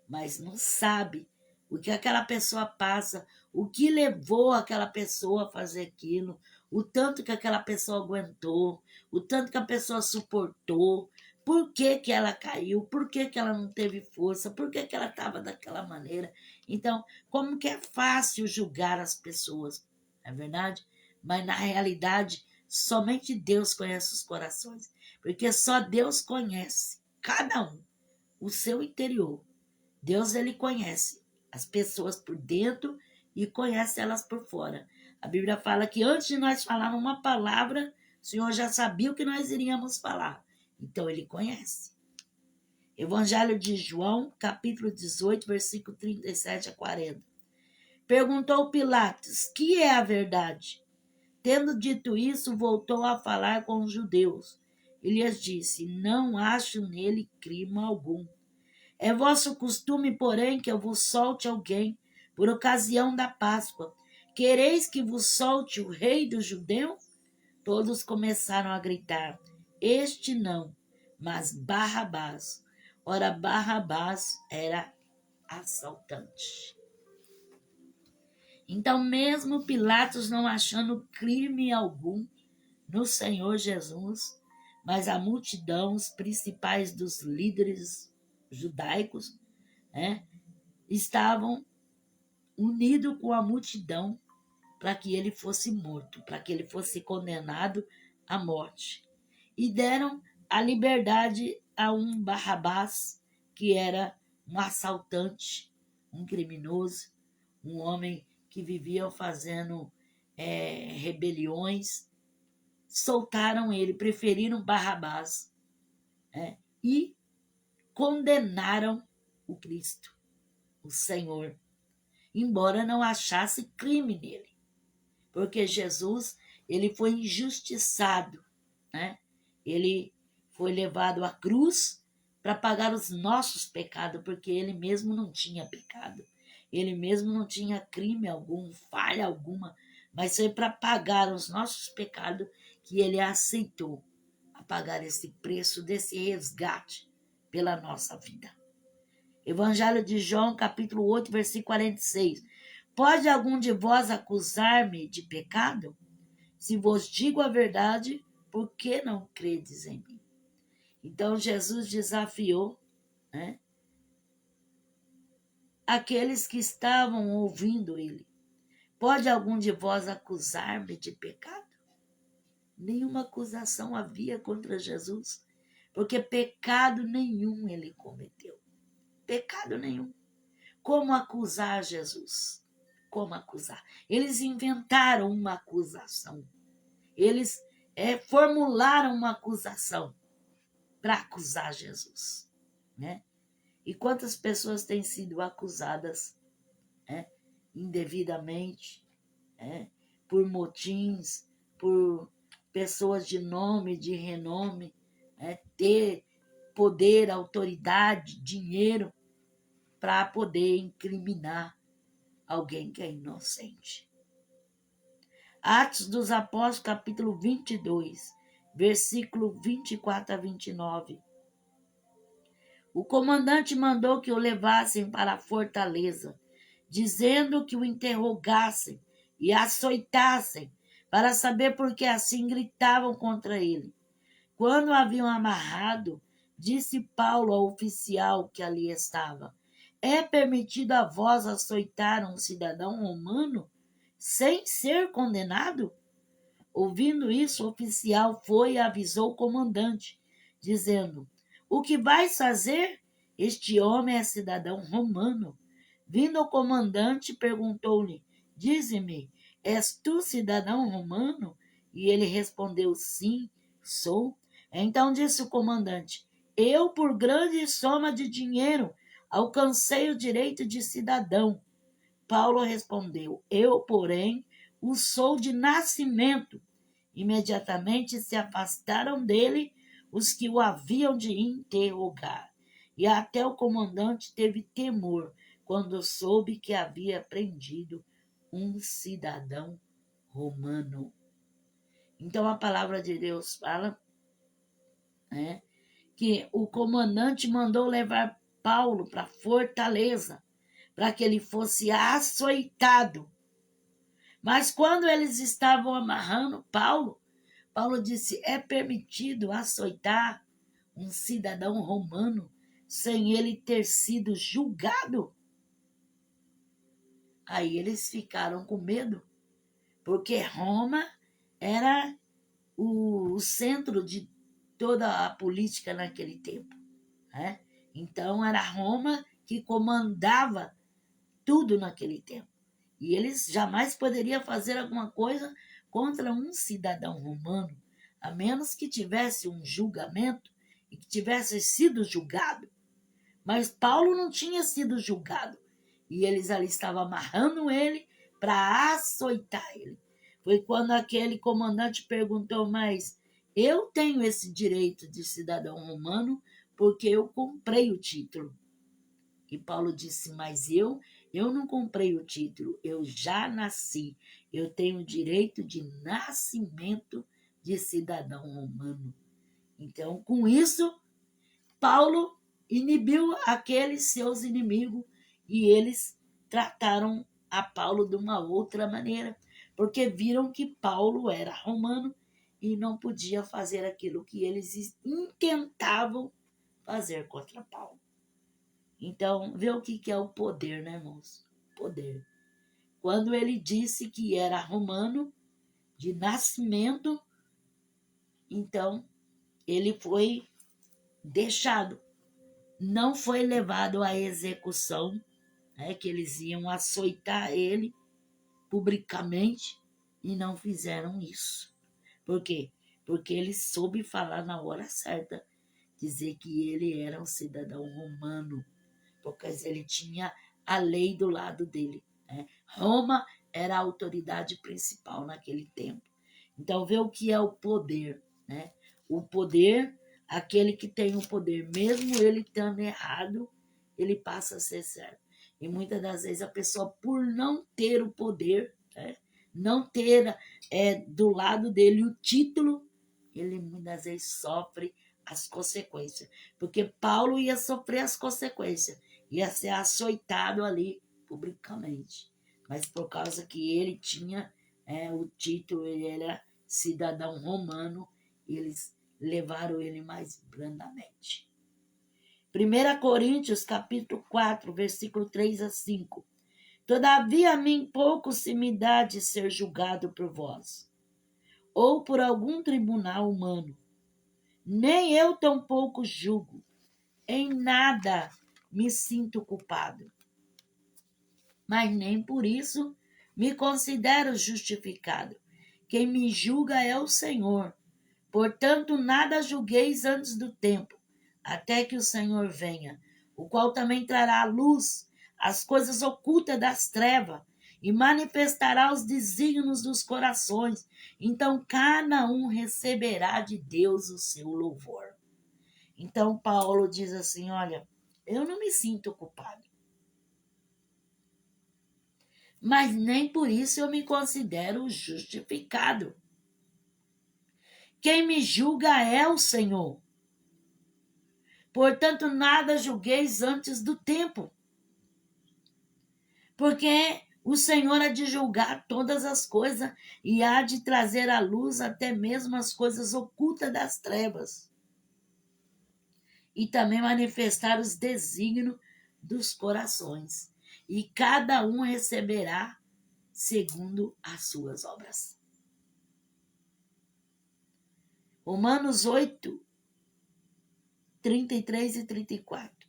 Mas não sabe o que aquela pessoa passa, o que levou aquela pessoa a fazer aquilo, o tanto que aquela pessoa aguentou, o tanto que a pessoa suportou, por que que ela caiu, por que que ela não teve força, por que que ela estava daquela maneira. Então, como que é fácil julgar as pessoas, não é verdade? Mas na realidade, somente Deus conhece os corações, porque só Deus conhece cada um, o seu interior. Deus, ele conhece as pessoas por dentro e conhece elas por fora. A Bíblia fala que antes de nós falarmos uma palavra, o Senhor já sabia o que nós iríamos falar. Então, ele conhece. Evangelho de João, capítulo 18, versículo 37 a 40. Perguntou Pilatos, que é a verdade? Tendo dito isso, voltou a falar com os judeus. E lhes disse, não acho nele crime algum. É vosso costume, porém, que eu vos solte alguém por ocasião da Páscoa. Quereis que vos solte o rei dos judeus? Todos começaram a gritar, este não, mas Barrabás. Ora, Barrabás era assaltante. Então, mesmo Pilatos não achando crime algum no Senhor Jesus, mas a multidão, os principais dos líderes judaicos, estavam unidos com a multidão para que ele fosse morto, para que ele fosse condenado à morte. E deram a liberdade a um Barrabás, que era um assaltante, um criminoso, um homem que vivia fazendo rebeliões. Soltaram ele, preferiram Barrabás, e condenaram o Cristo, o Senhor, embora não achasse crime nele, porque Jesus, ele foi injustiçado, né? Ele foi levado à cruz para pagar os nossos pecados, porque ele mesmo não tinha pecado, ele mesmo não tinha crime algum, falha alguma, mas foi para pagar os nossos pecados que ele aceitou a pagar esse preço desse resgate pela nossa vida. Evangelho de João, capítulo 8, versículo 46. Pode algum de vós acusar-me de pecado? Se vos digo a verdade, por que não credes em mim? Então Jesus desafiou aqueles que estavam ouvindo ele: pode algum de vós acusar-me de pecado? Nenhuma acusação havia contra Jesus, porque pecado nenhum ele cometeu. Pecado nenhum. Como acusar Jesus? Como acusar? Eles inventaram uma acusação. Eles formularam uma acusação para acusar Jesus, né? E quantas pessoas têm sido acusadas, né, indevidamente, né, por motins, por pessoas de nome, de renome, né, ter poder, autoridade, dinheiro para poder incriminar alguém que é inocente. Atos dos Apóstolos, capítulo 22, versículo 24 a 29. O comandante mandou que o levassem para a fortaleza, dizendo que o interrogassem e açoitassem, para saber por que assim gritavam contra ele. Quando o haviam amarrado, disse Paulo ao oficial que ali estava: é permitido a vós açoitar um cidadão romano sem ser condenado? Ouvindo isso, o oficial foi e avisou o comandante, dizendo: o que vais fazer? Este homem é cidadão romano. Vindo o comandante, perguntou-lhe: dize-me, és tu cidadão romano? E ele respondeu: sim, sou. Então disse o comandante: eu, por grande soma de dinheiro, alcancei o direito de cidadão. Paulo respondeu: eu, porém, o sou de nascimento. Imediatamente se afastaram dele os que o haviam de interrogar. E até o comandante teve temor quando soube que havia prendido um cidadão romano. Então a palavra de Deus fala, né, que o comandante mandou levar Paulo para a fortaleza, para que ele fosse açoitado. Mas quando eles estavam amarrando Paulo, Paulo disse: é permitido açoitar um cidadão romano sem ele ter sido julgado? Aí eles ficaram com medo, porque Roma era o centro de toda a política naquele tempo, né? Então era Roma que comandava tudo naquele tempo. E eles jamais poderiam fazer alguma coisa contra um cidadão romano, a menos que tivesse um julgamento e que tivesse sido julgado. Mas Paulo não tinha sido julgado. E eles ali estavam amarrando ele para açoitar ele. Foi quando aquele comandante perguntou: mas eu tenho esse direito de cidadão romano porque eu comprei o título. E Paulo disse: mas eu não comprei o título, eu já nasci, eu tenho o direito de nascimento de cidadão romano. Então, com isso, Paulo inibiu aqueles seus inimigos e eles trataram a Paulo de uma outra maneira, porque viram que Paulo era romano e não podia fazer aquilo que eles intentavam fazer contra Paulo. Então, vê o que é o poder, né, irmãos? Poder. Quando ele disse que era romano, de nascimento, então ele foi deixado. Não foi levado à execução, né, que eles iam açoitar ele publicamente, e não fizeram isso. Por quê? Porque ele soube falar na hora certa, dizer que ele era um cidadão romano, porque ele tinha a lei do lado dele, né? Roma era a autoridade principal naquele tempo. Então, vê o que é o poder, né? O poder, aquele que tem o poder, mesmo ele estando errado, ele passa a ser certo. E muitas das vezes a pessoa, por não ter o poder, né? Não ter do lado dele o título, ele muitas vezes sofre as consequências. Porque Paulo ia sofrer as consequências, ia ser açoitado ali publicamente. Mas por causa que ele tinha o título, ele era cidadão romano, eles levaram ele mais brandamente. 1 Coríntios, capítulo 4, versículo 3 a 5. Todavia a mim pouco se me dá de ser julgado por vós, ou por algum tribunal humano. Nem eu tampouco julgo. Em nada me sinto culpado. Mas nem por isso me considero justificado. Quem me julga é o Senhor. Portanto, nada julgueis antes do tempo, até que o Senhor venha, o qual também trará à luz as coisas ocultas das trevas e manifestará os desígnios dos corações. Então, cada um receberá de Deus o seu louvor. Então, Paulo diz assim, olha, eu não me sinto culpado, mas nem por isso eu me considero justificado. Quem me julga é o Senhor. Portanto, nada julgueis antes do tempo, porque o Senhor há de julgar todas as coisas e há de trazer à luz até mesmo as coisas ocultas das trevas e também manifestar os desígnios dos corações. E cada um receberá segundo as suas obras. Romanos 8, 33 e 34.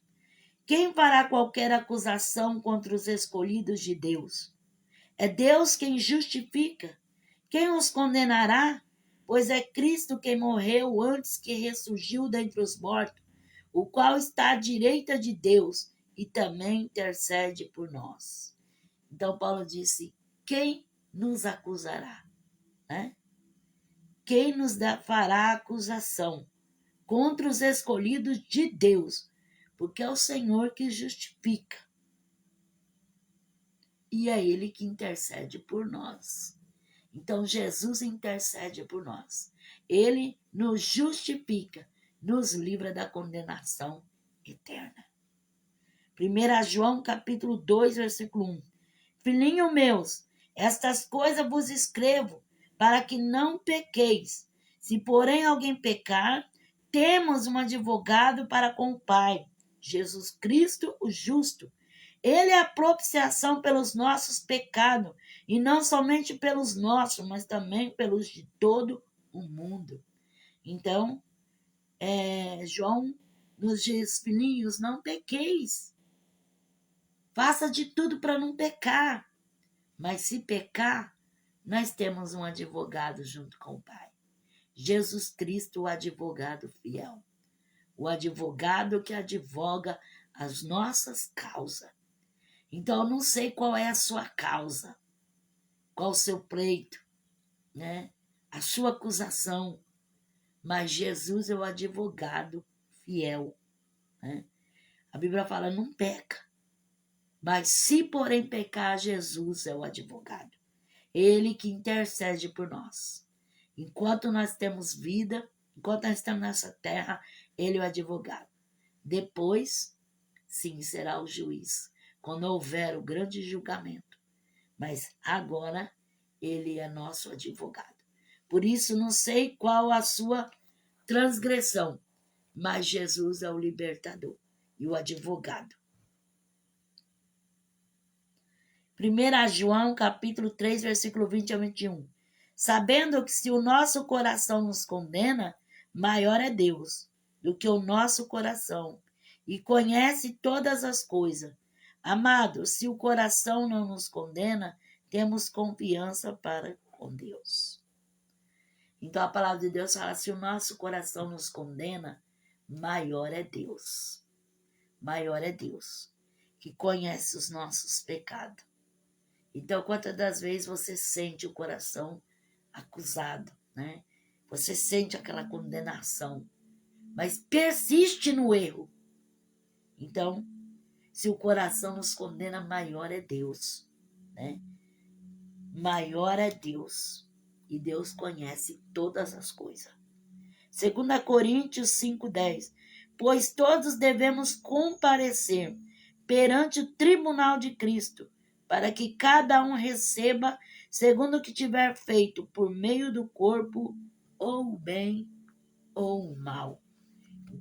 Quem fará qualquer acusação contra os escolhidos de Deus? É Deus quem justifica. Quem os condenará? Pois é Cristo quem morreu antes que ressurgiu dentre os mortos, o qual está à direita de Deus e também intercede por nós. Então Paulo disse, quem nos acusará? Né? Quem nos fará acusação contra os escolhidos de Deus? Porque é o Senhor que justifica. E é Ele que intercede por nós. Então, Jesus intercede por nós. Ele nos justifica, nos livra da condenação eterna. 1 João, capítulo 2, versículo 1. Filhinhos meus, estas coisas vos escrevo, para que não pequeis. Se, porém, alguém pecar, temos um advogado para com o Pai, Jesus Cristo, o justo. Ele é a propiciação pelos nossos pecados, e não somente pelos nossos, mas também pelos de todo o mundo. Então, João nos diz, filhinhos, não pequeis. Faça de tudo para não pecar. Mas se pecar, nós temos um advogado junto com o Pai. Jesus Cristo, o advogado fiel. O advogado que advoga as nossas causas. Então, eu não sei qual é a sua causa, qual o seu pleito, né? A sua acusação. Mas Jesus é o advogado fiel. Né? A Bíblia fala, não peca. Mas se, porém, pecar, Jesus é o advogado. Ele que intercede por nós. Enquanto nós temos vida, enquanto nós estamos nessa terra, ele é o advogado. Depois, sim, será o juiz, quando houver o grande julgamento. Mas agora, ele é nosso advogado. Por isso, não sei qual a sua transgressão, mas Jesus é o libertador e o advogado. 1 João, capítulo 3, versículo 20 a 21. Sabendo que se o nosso coração nos condena, maior é Deus do que o nosso coração, e conhece todas as coisas. Amados, se o coração não nos condena, temos confiança para com Deus. Então a palavra de Deus fala, se o nosso coração nos condena, maior é Deus. Maior é Deus, que conhece os nossos pecados. Então, quantas das vezes você sente o coração acusado, né? Você sente aquela condenação, mas persiste no erro. Então, se o coração nos condena, maior é Deus, né? Maior é Deus. E Deus conhece todas as coisas. 2 Coríntios 5:10. Pois todos devemos comparecer perante o tribunal de Cristo, para que cada um receba segundo o que tiver feito por meio do corpo, ou o bem ou o mal.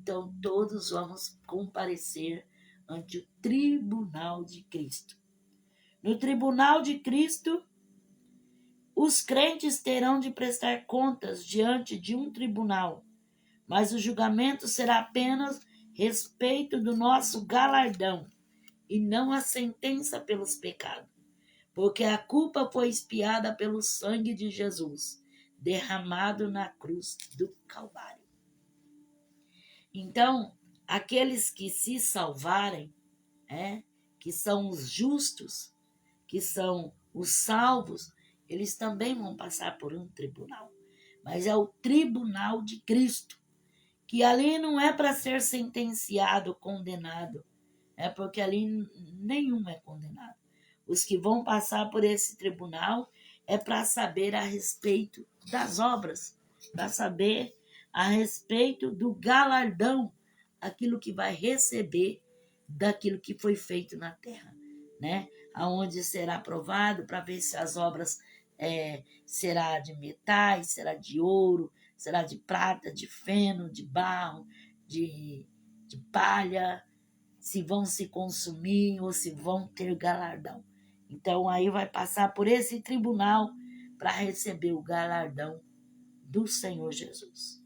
Então todos vamos comparecer ante o tribunal de Cristo. No tribunal de Cristo, os crentes terão de prestar contas diante de um tribunal, mas o julgamento será apenas respeito do nosso galardão e não a sentença pelos pecados, porque a culpa foi expiada pelo sangue de Jesus, derramado na cruz do Calvário. Então, aqueles que se salvarem, que são os justos, que são os salvos, eles também vão passar por um tribunal. Mas é o tribunal de Cristo, que ali não é para ser sentenciado, condenado, porque ali nenhum é condenado. Os que vão passar por esse tribunal é para saber a respeito das obras, para saber a respeito do galardão, aquilo que vai receber daquilo que foi feito na terra, aonde será provado para ver se as obras será de metais, será de ouro, será de prata, de feno, de barro, de palha, se vão se consumir ou se vão ter galardão. Então aí vai passar por esse tribunal para receber o galardão do Senhor Jesus.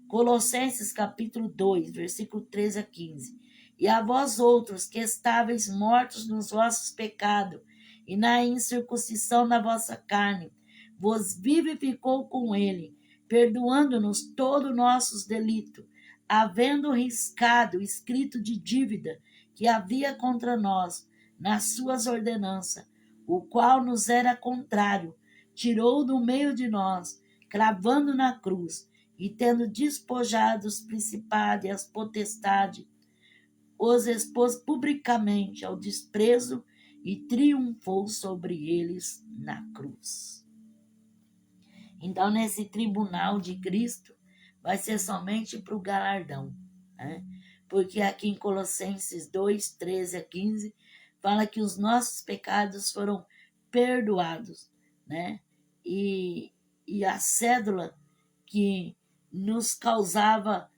Colossenses capítulo 2, versículo 13 a 15. E a vós outros que estáveis mortos nos vossos pecados e na incircuncisão da vossa carne, vos vivificou com ele, perdoando-nos todos os nossos delitos, havendo riscado o escrito de dívida que havia contra nós, nas suas ordenanças, o qual nos era contrário, tirou do meio de nós, cravando na cruz, e tendo despojado os principados e as potestades, os expôs publicamente ao desprezo e triunfou sobre eles na cruz. Então, nesse tribunal de Cristo, vai ser somente para o galardão, porque aqui em Colossenses 2, 13 a 15, fala que os nossos pecados foram perdoados, e a cédula que nos causava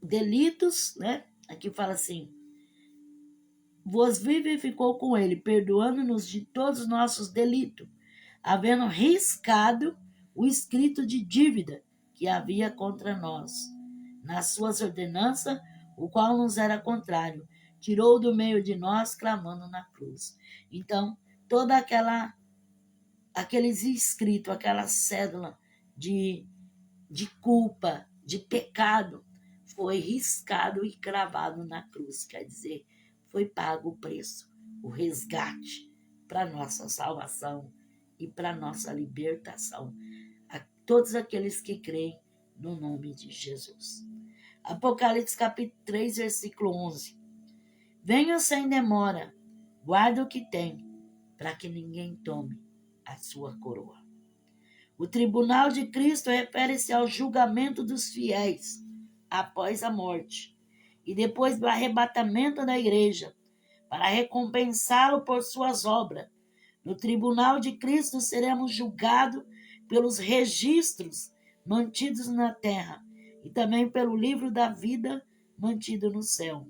delitos, aqui fala assim, vos vivificou com ele, perdoando-nos de todos os nossos delitos, havendo riscado o escrito de dívida que havia contra nós, nas suas ordenanças, o qual nos era contrário, tirou do meio de nós, clamando na cruz. Então, toda aqueles escritos, aquela cédula de culpa, de pecado, foi riscado e cravado na cruz. Quer dizer, foi pago o preço, o resgate para a nossa salvação e para a nossa libertação. A todos aqueles que creem no nome de Jesus. Apocalipse capítulo 3, versículo 11. Venha sem demora, guarda o que tem, para que ninguém tome a sua coroa. O tribunal de Cristo refere-se ao julgamento dos fiéis após a morte e depois do arrebatamento da igreja, para recompensá-lo por suas obras. No tribunal de Cristo seremos julgados pelos registros mantidos na terra e também pelo livro da vida mantido no céu.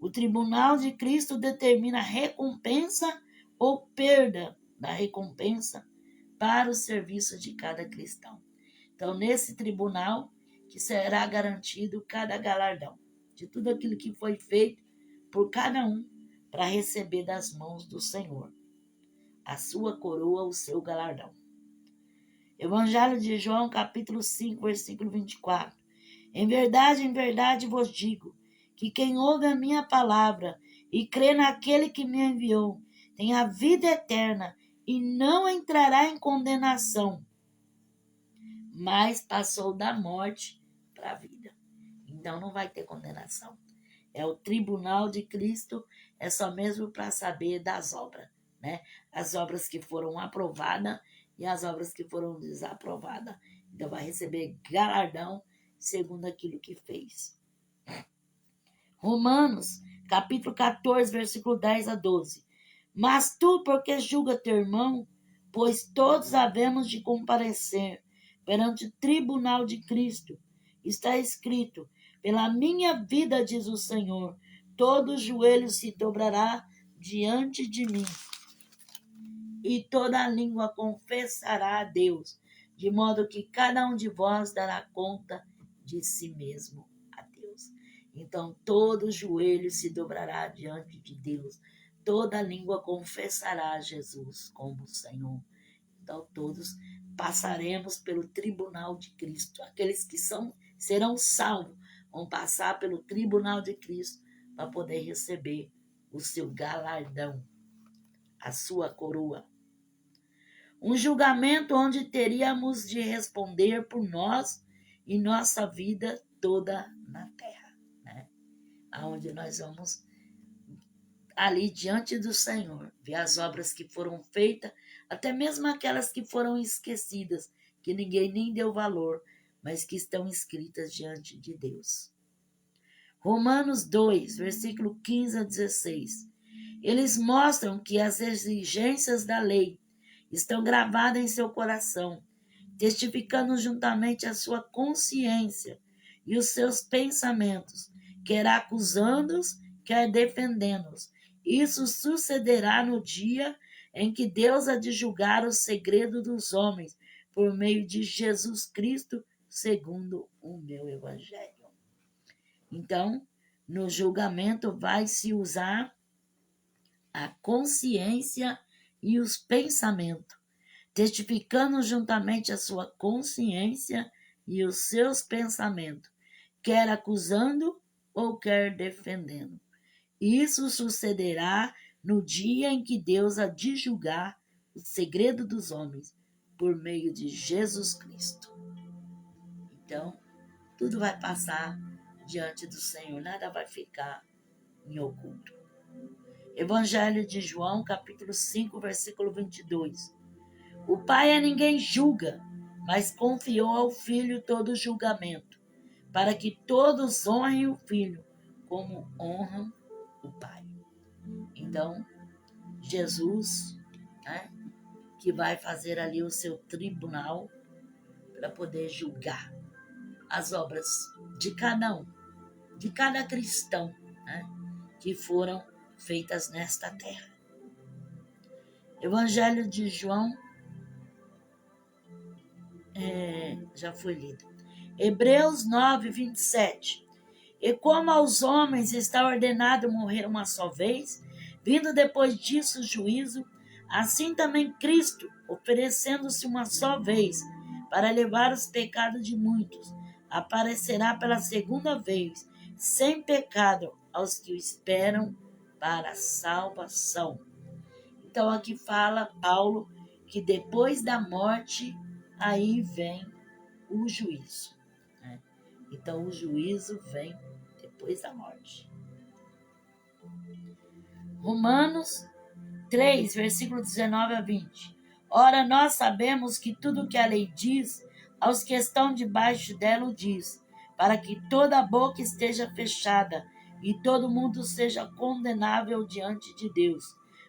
O tribunal de Cristo determina a recompensa ou perda da recompensa para o serviço de cada cristão. Então, nesse tribunal que será garantido cada galardão de tudo aquilo que foi feito por cada um para receber das mãos do Senhor a sua coroa, o seu galardão. Evangelho de João, capítulo 5, versículo 24. Em verdade vos digo, que quem ouve a minha palavra e crê naquele que me enviou, tem a vida eterna e não entrará em condenação, mas passou da morte para a vida. Então não vai ter condenação. É o tribunal de Cristo, é só mesmo para saber das obras, As obras que foram aprovadas e as obras que foram desaprovadas. Então vai receber galardão segundo aquilo que fez. Romanos, capítulo 14, versículo 10 a 12. Mas tu, porque julga teu irmão, pois todos havemos de comparecer perante o tribunal de Cristo. Está escrito: pela minha vida, diz o Senhor, todo joelho se dobrará diante de mim, e toda língua confessará a Deus, de modo que cada um de vós dará conta de si mesmo a Deus. Então, todo joelho se dobrará diante de Deus, toda língua confessará a Jesus como Senhor. Então, todos passaremos pelo tribunal de Cristo. Aqueles que serão salvos vão passar pelo tribunal de Cristo para poder receber o seu galardão, a sua coroa. Um julgamento onde teríamos de responder por nós e nossa vida toda na terra, né? Onde nós vamos ali diante do Senhor, ver as obras que foram feitas, até mesmo aquelas que foram esquecidas, que ninguém nem deu valor, mas que estão escritas diante de Deus. Romanos 2, versículo 15 a 16. Eles mostram que as exigências da lei estão gravadas em seu coração, testificando juntamente a sua consciência e os seus pensamentos, quer acusando-os, quer defendendo-os. Isso sucederá no dia em que Deus há de julgar o segredo dos homens, por meio de Jesus Cristo, segundo o meu evangelho. Então, no julgamento vai se usar a consciência e os pensamentos, testificando juntamente a sua consciência e os seus pensamentos, quer acusando ou quer defendendo. Isso sucederá no dia em que Deus há de julgar o segredo dos homens, por meio de Jesus Cristo. Então, tudo vai passar diante do Senhor, nada vai ficar em oculto. Evangelho de João, capítulo 5, versículo 22. O Pai a ninguém julga, mas confiou ao Filho todo o julgamento, para que todos honrem o Filho, como honram o Pai. Então, Jesus, né, que vai fazer ali o seu tribunal para poder julgar as obras de cada um, de cada cristão, né, que foram feitas nesta terra. Evangelho de João, já foi lido. Hebreus 9, 27. E como aos homens está ordenado morrer uma só vez, vindo depois disso o juízo, assim também Cristo, oferecendo-se uma só vez para levar os pecados de muitos, aparecerá pela segunda vez, sem pecado, aos que o esperam para a salvação. Então aqui fala Paulo que depois da morte, aí vem o juízo, né? Então o juízo vem depois da morte. Romanos 3, versículo 19 a 20. Ora, nós sabemos que tudo o que a lei diz, aos que estão debaixo dela o diz, para que toda a boca esteja fechada e todo mundo seja condenável diante de Deus.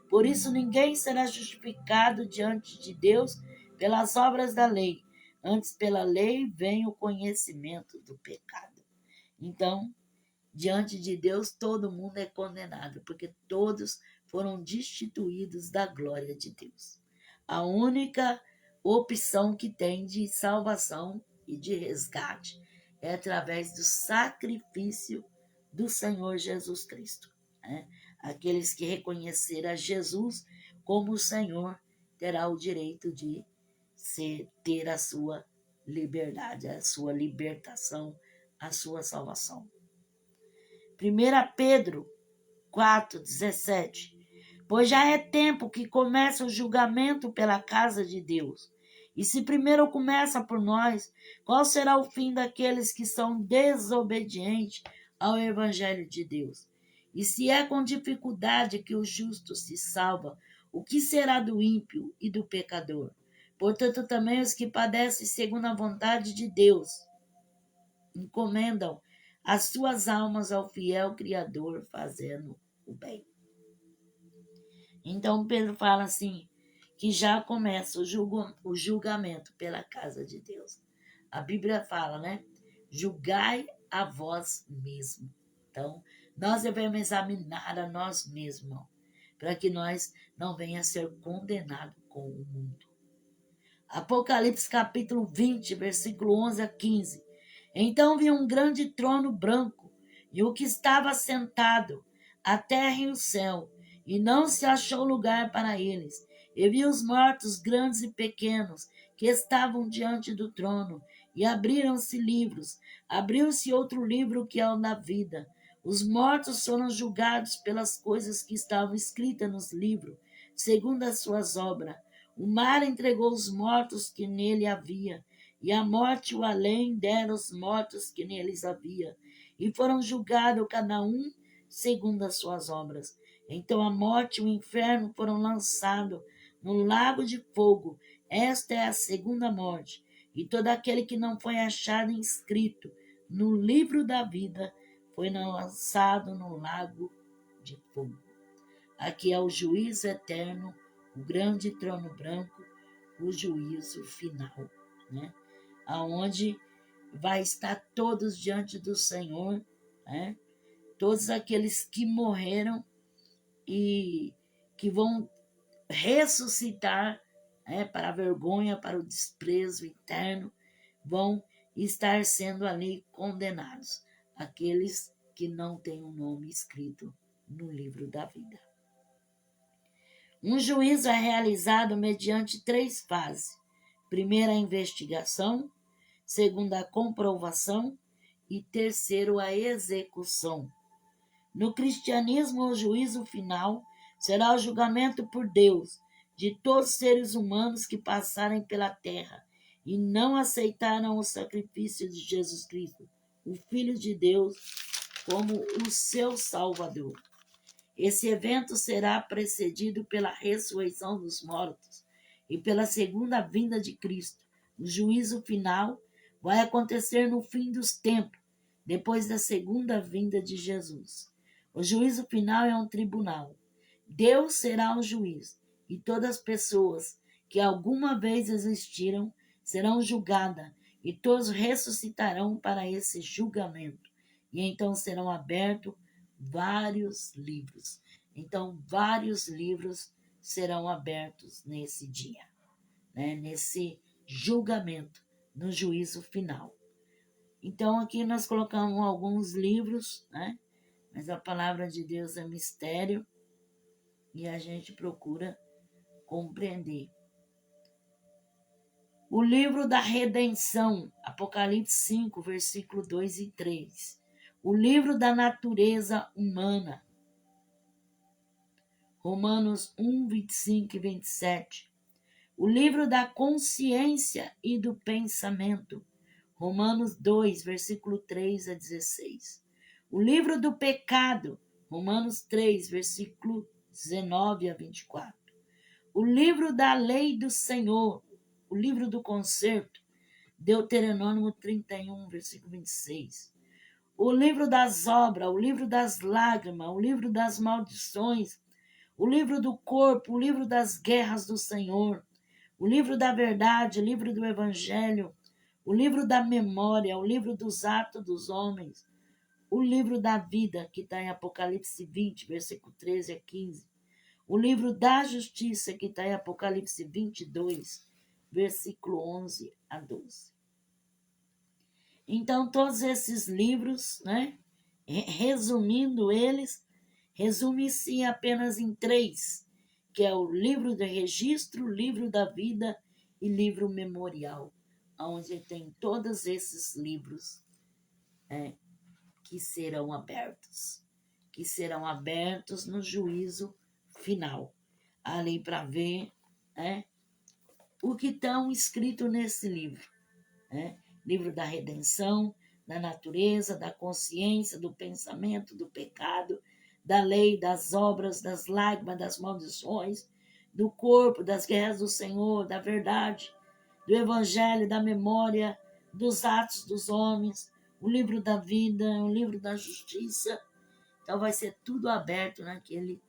Por isso ninguém será justificado diante de Deus pelas obras da lei, antes pela lei vem o conhecimento do pecado. Então, diante de Deus, todo mundo é condenado, porque todos foram destituídos da glória de Deus. A única opção que tem de salvação e de resgate é através do sacrifício do Senhor Jesus Cristo, né? Aqueles que reconhecerem a Jesus como o Senhor terá o direito de ter a sua liberdade, a sua libertação, a sua salvação. 1 Pedro 4, 17. Pois já é tempo que começa o julgamento pela casa de Deus. E se primeiro começa por nós, qual será o fim daqueles que são desobedientes ao Evangelho de Deus? E se é com dificuldade que o justo se salva, o que será do ímpio e do pecador? Portanto, também os que padecem segundo a vontade de Deus encomendam as suas almas ao fiel Criador, fazendo o bem. Então Pedro fala assim, que já começa o julgamento pela casa de Deus. A Bíblia fala, né? Julgai a vós mesmo. Então, nós devemos examinar a nós mesmos, para que nós não venhamos a ser condenados com o mundo. Apocalipse capítulo 20, versículo 11 a 15. Então vi um grande trono branco, e o que estava sentado, a terra e o céu, e não se achou lugar para eles. E vi os mortos, grandes e pequenos, que estavam diante do trono, e abriram-se livros. Abriu-se outro livro, que é o da vida. Os mortos foram julgados pelas coisas que estavam escritas nos livros, segundo as suas obras. O mar entregou os mortos que nele havia, e a morte e o além deram os mortos que neles havia, e foram julgados cada um segundo as suas obras. Então a morte e o inferno foram lançados no lago de fogo. Esta é a segunda morte, e todo aquele que não foi achado inscrito no livro da vida foi lançado no lago de fogo. Aqui é o juízo eterno, o grande trono branco, o juízo final, né? Aonde vai estar todos diante do Senhor, né? Todos aqueles que morreram e que vão ressuscitar, né? Para a vergonha, para o desprezo eterno, vão estar sendo ali condenados, aqueles que não têm o nome escrito no livro da vida. Um juízo é realizado mediante 3 fases. Primeiro, a investigação. Segundo, a comprovação. E terceiro, a execução. No cristianismo, o juízo final será o julgamento por Deus de todos os seres humanos que passarem pela terra e não aceitaram o sacrifício de Jesus Cristo, o Filho de Deus, como o seu Salvador. Esse evento será precedido pela ressurreição dos mortos e pela segunda vinda de Cristo. O juízo final vai acontecer no fim dos tempos, depois da segunda vinda de Jesus. O juízo final é um tribunal. Deus será o juiz, e todas as pessoas que alguma vez existiram serão julgadas, e todos ressuscitarão para esse julgamento. E então serão abertos vários livros. Então, vários livros serão abertos nesse dia, né? Nesse julgamento, no juízo final. Então, aqui nós colocamos alguns livros, né? Mas a palavra de Deus é mistério e a gente procura compreender. O livro da redenção, Apocalipse 5, versículo 2 e 3. O livro da natureza humana, Romanos 1, 25 e 27. O livro da consciência e do pensamento, Romanos 2, versículo 3 a 16. O livro do pecado, Romanos 3, versículo 19 a 24. O livro da lei do Senhor, o livro do concerto, Deuteronômio 31, versículo 26. O livro das obras, o livro das lágrimas, o livro das maldições, o livro do corpo, o livro das guerras do Senhor, o livro da verdade, o livro do evangelho, o livro da memória, o livro dos atos dos homens, o livro da vida, que está em Apocalipse 20, versículo 13 a 15, o livro da justiça, que está em Apocalipse 22, versículo 11 a 12. Então, todos esses livros, né, resumindo eles, resume-se apenas em 3, que é o livro de registro, livro da vida e livro memorial, onde tem todos esses livros, né, que serão abertos no juízo final, ali para ver, né, o que estão escrito nesse livro, né? Livro da redenção, da natureza, da consciência, do pensamento, do pecado, da lei, das obras, das lágrimas, das maldições, do corpo, das guerras do Senhor, da verdade, do evangelho, da memória, dos atos dos homens, o livro da vida, o livro da justiça. Então vai ser tudo aberto naquele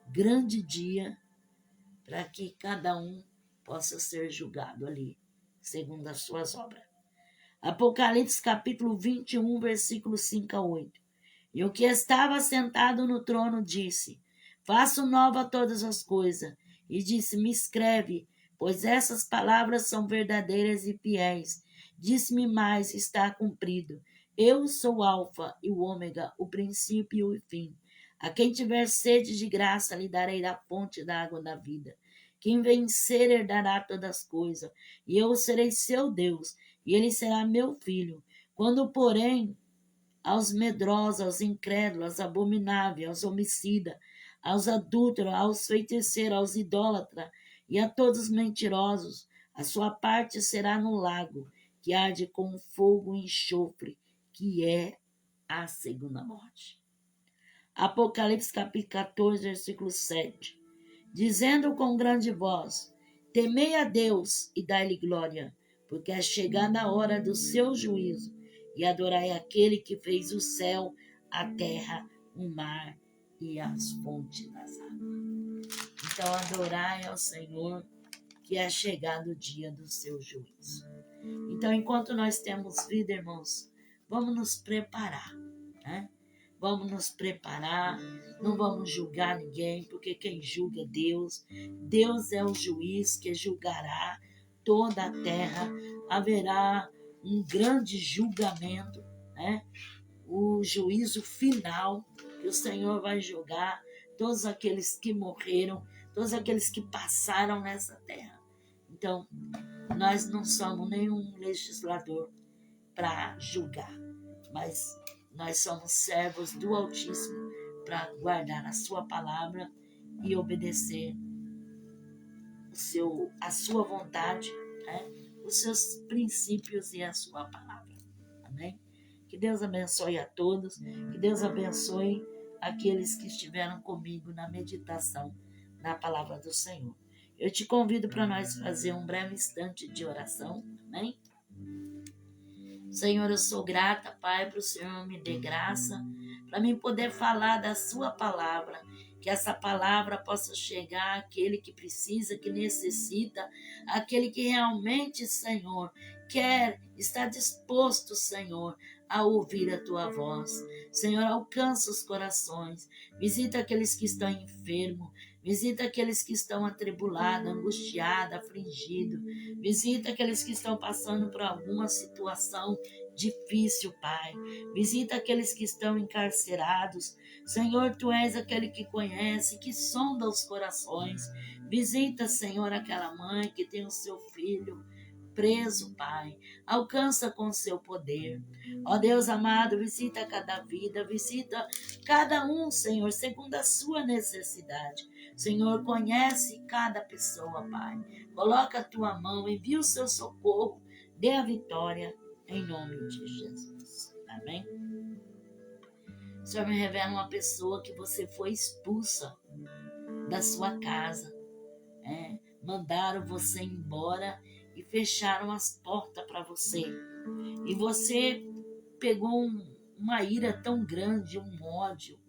grande dia, para que cada um possa ser julgado ali, segundo as suas obras. Apocalipse capítulo 21, versículo 5 a 8. E o que estava sentado no trono disse: Faço nova todas as coisas. E disse: Me escreve, pois essas palavras são verdadeiras e fiéis. Disse-me mais: Está cumprido. Eu sou o Alfa e o Ômega, o princípio e o fim. A quem tiver sede de graça, lhe darei da fonte da água da vida. Quem vencer herdará todas as coisas, e eu serei seu Deus, e ele será meu filho. Quando, porém, aos medrosos, aos incrédulos, aos abomináveis, aos homicidas, aos adúlteros, aos feiticeiros, aos idólatras e a todos os mentirosos, a sua parte será no lago, que arde com fogo e enxofre, que é a segunda morte. Apocalipse capítulo 14, versículo 7. Dizendo com grande voz: Temei a Deus e dai-lhe glória, porque é chegada a hora do seu juízo, e adorai aquele que fez o céu, a terra, o mar e as fontes das águas. Então adorai ao Senhor, que é chegado o dia do seu juízo. Então, enquanto nós temos vida, irmãos, vamos nos preparar, né? Vamos nos preparar, não vamos julgar ninguém, porque quem julga é Deus. Deus é o juiz que julgará toda a terra. Haverá um grande julgamento, né? O juízo final, que o Senhor vai julgar todos aqueles que morreram, todos aqueles que passaram nessa terra. Então, nós não somos nenhum legislador para julgar, mas nós somos servos do Altíssimo para guardar a sua palavra e obedecer a sua vontade, né? Os seus princípios e a sua palavra. Amém? Que Deus abençoe a todos, que Deus abençoe aqueles que estiveram comigo na meditação na palavra do Senhor. Eu te convido para nós fazer um breve instante de oração. Amém? Senhor, eu sou grata, Pai, para o Senhor me dê graça, para mim poder falar da sua palavra, que essa palavra possa chegar àquele que precisa, que necessita, àquele que realmente, Senhor, quer, está disposto, Senhor, a ouvir a tua voz. Senhor, alcança os corações, visita aqueles que estão enfermos, visita aqueles que estão atribulados, angustiados, afligidos. Visita aqueles que estão passando por alguma situação difícil, Pai. Visita aqueles que estão encarcerados. Senhor, Tu és aquele que conhece, que sonda os corações. Visita, Senhor, aquela mãe que tem o seu filho preso, Pai. Alcança com o seu poder. Ó Deus amado, visita cada vida, visita cada um, Senhor, segundo a sua necessidade. Senhor, conhece cada pessoa, Pai. Coloca a tua mão, envia o seu socorro, dê a vitória, em nome de Jesus. Amém? O Senhor me revela uma pessoa que você foi expulsa da sua casa. Mandaram você embora e fecharam as portas para você. E você pegou uma ira tão grande, um ódio,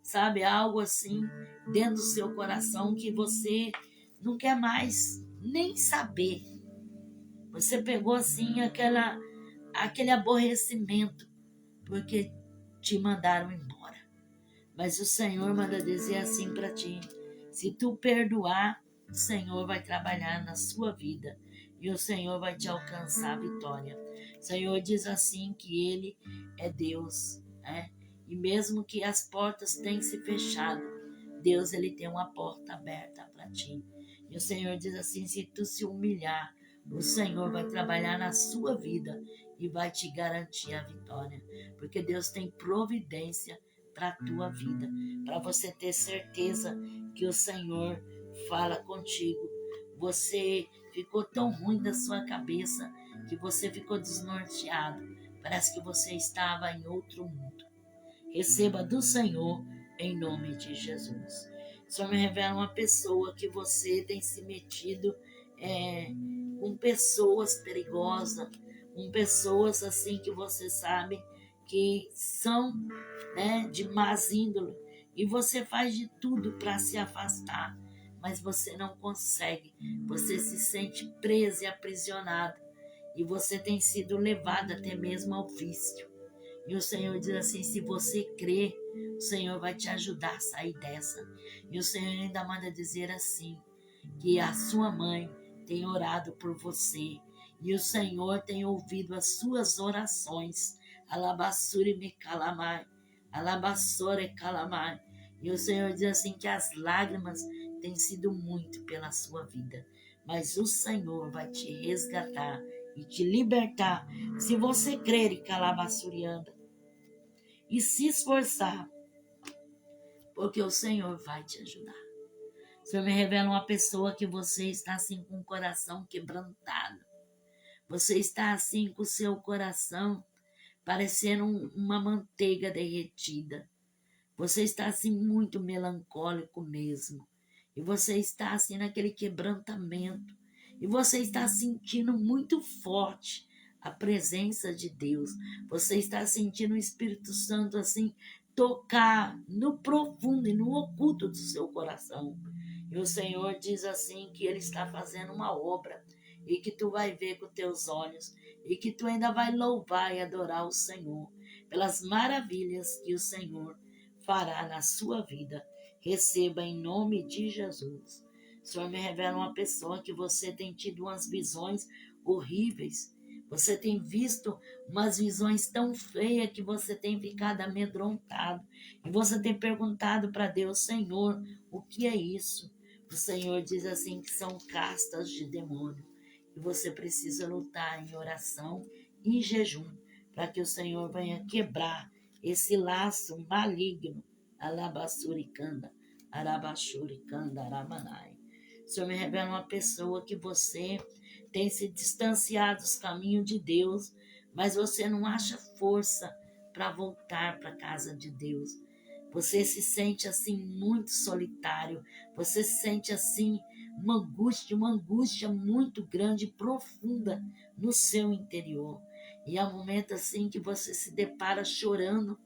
sabe? Algo assim dentro do seu coração que você não quer mais nem saber. Você pegou assim aquele aborrecimento porque te mandaram embora. Mas o Senhor manda dizer assim para ti: se tu perdoar, o Senhor vai trabalhar na sua vida e o Senhor vai te alcançar a vitória. O Senhor diz assim que Ele é Deus, né? E mesmo que as portas tenham se fechado, Deus, Ele tem uma porta aberta para ti. E o Senhor diz assim: se tu se humilhar, o Senhor vai trabalhar na sua vida e vai te garantir a vitória. Porque Deus tem providência para a tua vida, para você ter certeza que o Senhor fala contigo. Você ficou tão ruim da sua cabeça que você ficou desnorteado. Parece que você estava em outro mundo. Receba do Senhor em nome de Jesus. O Senhor me revela uma pessoa que você tem se metido com pessoas perigosas, com pessoas assim que você sabe que são, né, de más índole, e você faz de tudo para se afastar, mas você não consegue, você se sente preso e aprisionado, e você tem sido levado até mesmo ao vício. E o Senhor diz assim, se você crer, o Senhor vai te ajudar a sair dessa. E o Senhor ainda manda dizer assim, que a sua mãe tem orado por você. E o Senhor tem ouvido as suas orações. Alabassure me calamai. Alabassore calamai. E o Senhor diz assim que as lágrimas têm sido muito pela sua vida. Mas o Senhor vai te resgatar e te libertar. Se você crer em calabassurianda e se esforçar, porque o Senhor vai te ajudar. O Senhor me revela uma pessoa que você está assim com o coração quebrantado. Você está assim com o seu coração parecendo uma manteiga derretida. Você está assim muito melancólico mesmo. E você está assim naquele quebrantamento. E você está sentindo muito forte a presença de Deus. Você está sentindo o Espírito Santo assim tocar no profundo e no oculto do seu coração. E o Senhor diz assim que Ele está fazendo uma obra e que tu vai ver com teus olhos e que tu ainda vai louvar e adorar o Senhor pelas maravilhas que o Senhor fará na sua vida. Receba em nome de Jesus. O Senhor me revela uma pessoa que você tem tido umas visões horríveis. Você tem visto umas visões tão feias que você tem ficado amedrontado. E você tem perguntado para Deus, Senhor, o que é isso? O Senhor diz assim que são castas de demônio. E você precisa lutar em oração e em jejum para que o Senhor venha quebrar esse laço maligno. Alabassuricanda, arabashuricanda, aramanai. O Senhor me revela uma pessoa que você tem se distanciado dos caminhos de Deus, mas você não acha força para voltar para a casa de Deus. Você se sente assim muito solitário, você se sente assim uma angústia muito grande e profunda no seu interior. E há momentos assim que você se depara chorando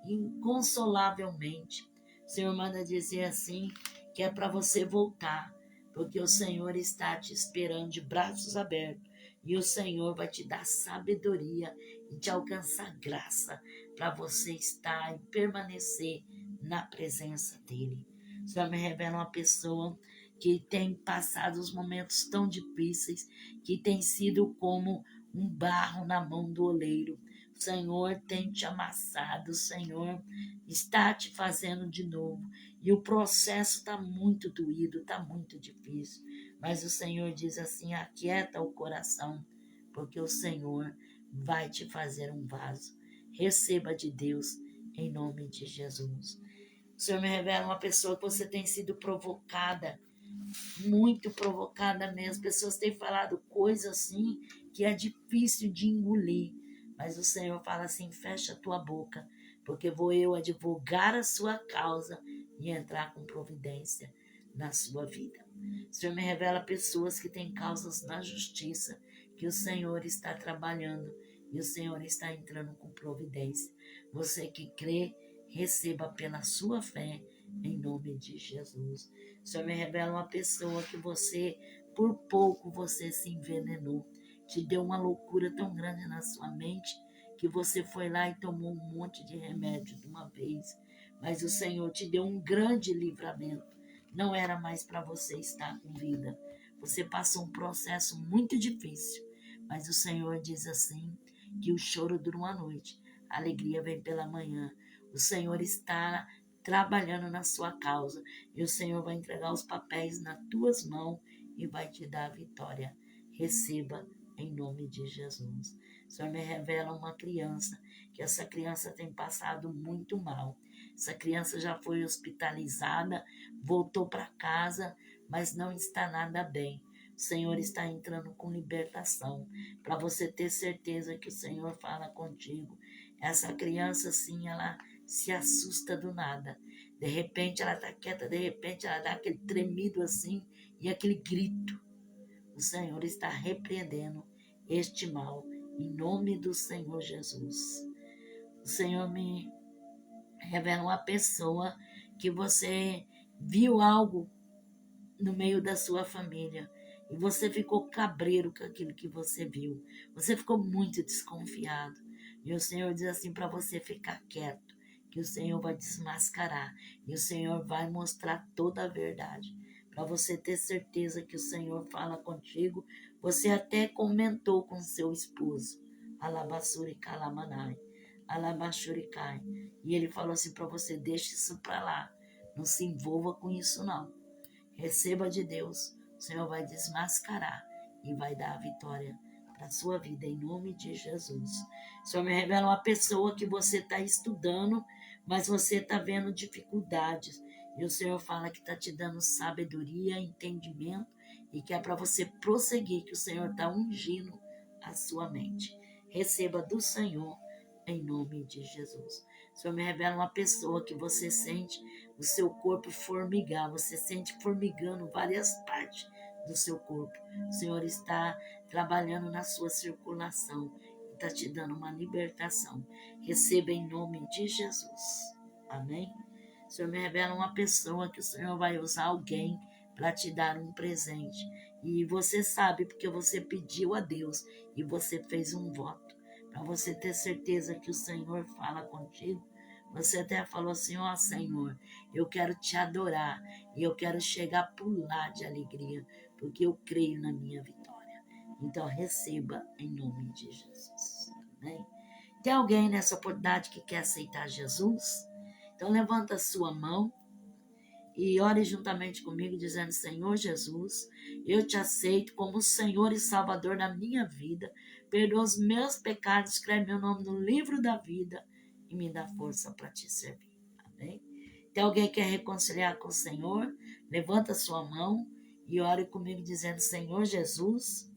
inconsolavelmente. O Senhor manda dizer assim que é para você voltar, porque o Senhor está te esperando de braços abertos e o Senhor vai te dar sabedoria e te alcançar graça para você estar e permanecer na presença dEle. O Senhor me revela uma pessoa que tem passado os momentos tão difíceis, que tem sido como um barro na mão do oleiro. O Senhor tem te amassado, o Senhor está te fazendo de novo. E o processo está muito doído, está muito difícil. Mas o Senhor diz assim, aquieta o coração, porque o Senhor vai te fazer um vaso. Receba de Deus, em nome de Jesus. O Senhor me revela uma pessoa que você tem sido provocada, muito provocada mesmo. Pessoas têm falado coisas assim que é difícil de engolir. Mas o Senhor fala assim, fecha a tua boca, porque vou eu advogar a sua causa e entrar com providência na sua vida. O Senhor me revela pessoas que têm causas na justiça, que o Senhor está trabalhando e o Senhor está entrando com providência. Você que crê, receba pela sua fé, em nome de Jesus. O Senhor me revela uma pessoa que você, por pouco, você se envenenou. Te deu uma loucura tão grande na sua mente que você foi lá e tomou um monte de remédio de uma vez. Mas o Senhor te deu um grande livramento. Não era mais para você estar com vida. Você passou um processo muito difícil. Mas o Senhor diz assim, que o choro dura uma noite, a alegria vem pela manhã. O Senhor está trabalhando na sua causa e o Senhor vai entregar os papéis nas tuas mãos e vai te dar a vitória. Receba em nome de Jesus. O Senhor me revela uma criança, que essa criança tem passado muito mal. Essa criança já foi hospitalizada, voltou para casa, mas não está nada bem. O Senhor está entrando com libertação, para você ter certeza que o Senhor fala contigo. Essa criança, sim, ela se assusta do nada. De repente ela está quieta, de repente ela dá aquele tremido assim e aquele grito. O Senhor está repreendendo este mal, em nome do Senhor Jesus. O Senhor me revela uma pessoa que você viu algo no meio da sua família e você ficou cabreiro com aquilo que você viu. Você ficou muito desconfiado. E o Senhor diz assim para você ficar quieto, que o Senhor vai desmascarar e o Senhor vai mostrar toda a verdade. Para você ter certeza que o Senhor fala contigo. Você até comentou com seu esposo, Alabassuri Kalamanai, Alabashurikai. E ele falou assim para você: deixe isso para lá, não se envolva com isso não. Receba de Deus, o Senhor vai desmascarar e vai dar a vitória para a sua vida, em nome de Jesus. O Senhor me revela uma pessoa que você está estudando, mas você está vendo dificuldades. E o Senhor fala que está te dando sabedoria, entendimento, e que é para você prosseguir, que o Senhor está ungindo a sua mente. Receba do Senhor, em nome de Jesus. O Senhor me revela uma pessoa que você sente o seu corpo formigar, você sente formigando várias partes do seu corpo. O Senhor está trabalhando na sua circulação e está te dando uma libertação. Receba em nome de Jesus. Amém? O Senhor me revela uma pessoa que o Senhor vai usar alguém para te dar um presente. E você sabe porque você pediu a Deus e você fez um voto. Para você ter certeza que o Senhor fala contigo. Você até falou assim: ó Senhor, eu quero te adorar e eu quero chegar a pular de alegria, porque eu creio na minha vitória. Então receba em nome de Jesus. Amém? Tem alguém nessa oportunidade que quer aceitar Jesus? Então levanta a sua mão e ore juntamente comigo, dizendo: Senhor Jesus, eu te aceito como Senhor e Salvador da minha vida. Perdoa os meus pecados, escreve meu nome no livro da vida e me dá força para te servir. Amém? Tem alguém que quer reconciliar com o Senhor? Levanta a sua mão e ore comigo, dizendo: Senhor Jesus,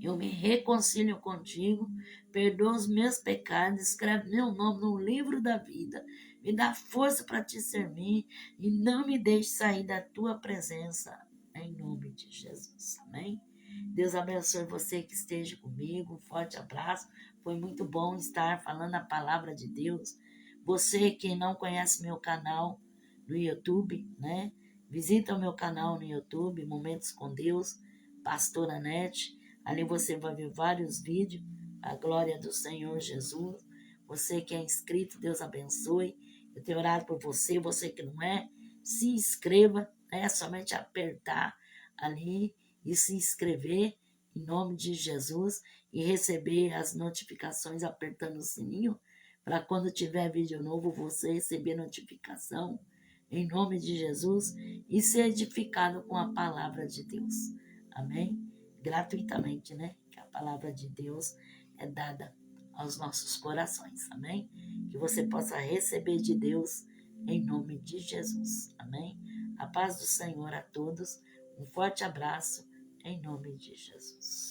eu me reconcilio contigo, perdoa os meus pecados, escreve meu nome no livro da vida, me dá força para te servir e não me deixe sair da tua presença, em nome de Jesus. Amém? Deus abençoe você que esteja comigo, um forte abraço, foi muito bom estar falando a palavra de Deus. Você que não conhece meu canal no YouTube, né? Visita o meu canal no YouTube, Momentos com Deus, Pastora Nete. Ali você vai ver vários vídeos, a glória do Senhor Jesus. Você que é inscrito, Deus abençoe. Eu tenho orado por você, você que não é, se inscreva, é somente apertar ali e se inscrever em nome de Jesus e receber as notificações apertando o sininho para quando tiver vídeo novo você receber notificação em nome de Jesus e ser edificado com a palavra de Deus. Amém? Gratuitamente, né? Que a palavra de Deus é dada aos nossos corações, amém? Que você possa receber de Deus em nome de Jesus, amém? A paz do Senhor a todos, um forte abraço em nome de Jesus.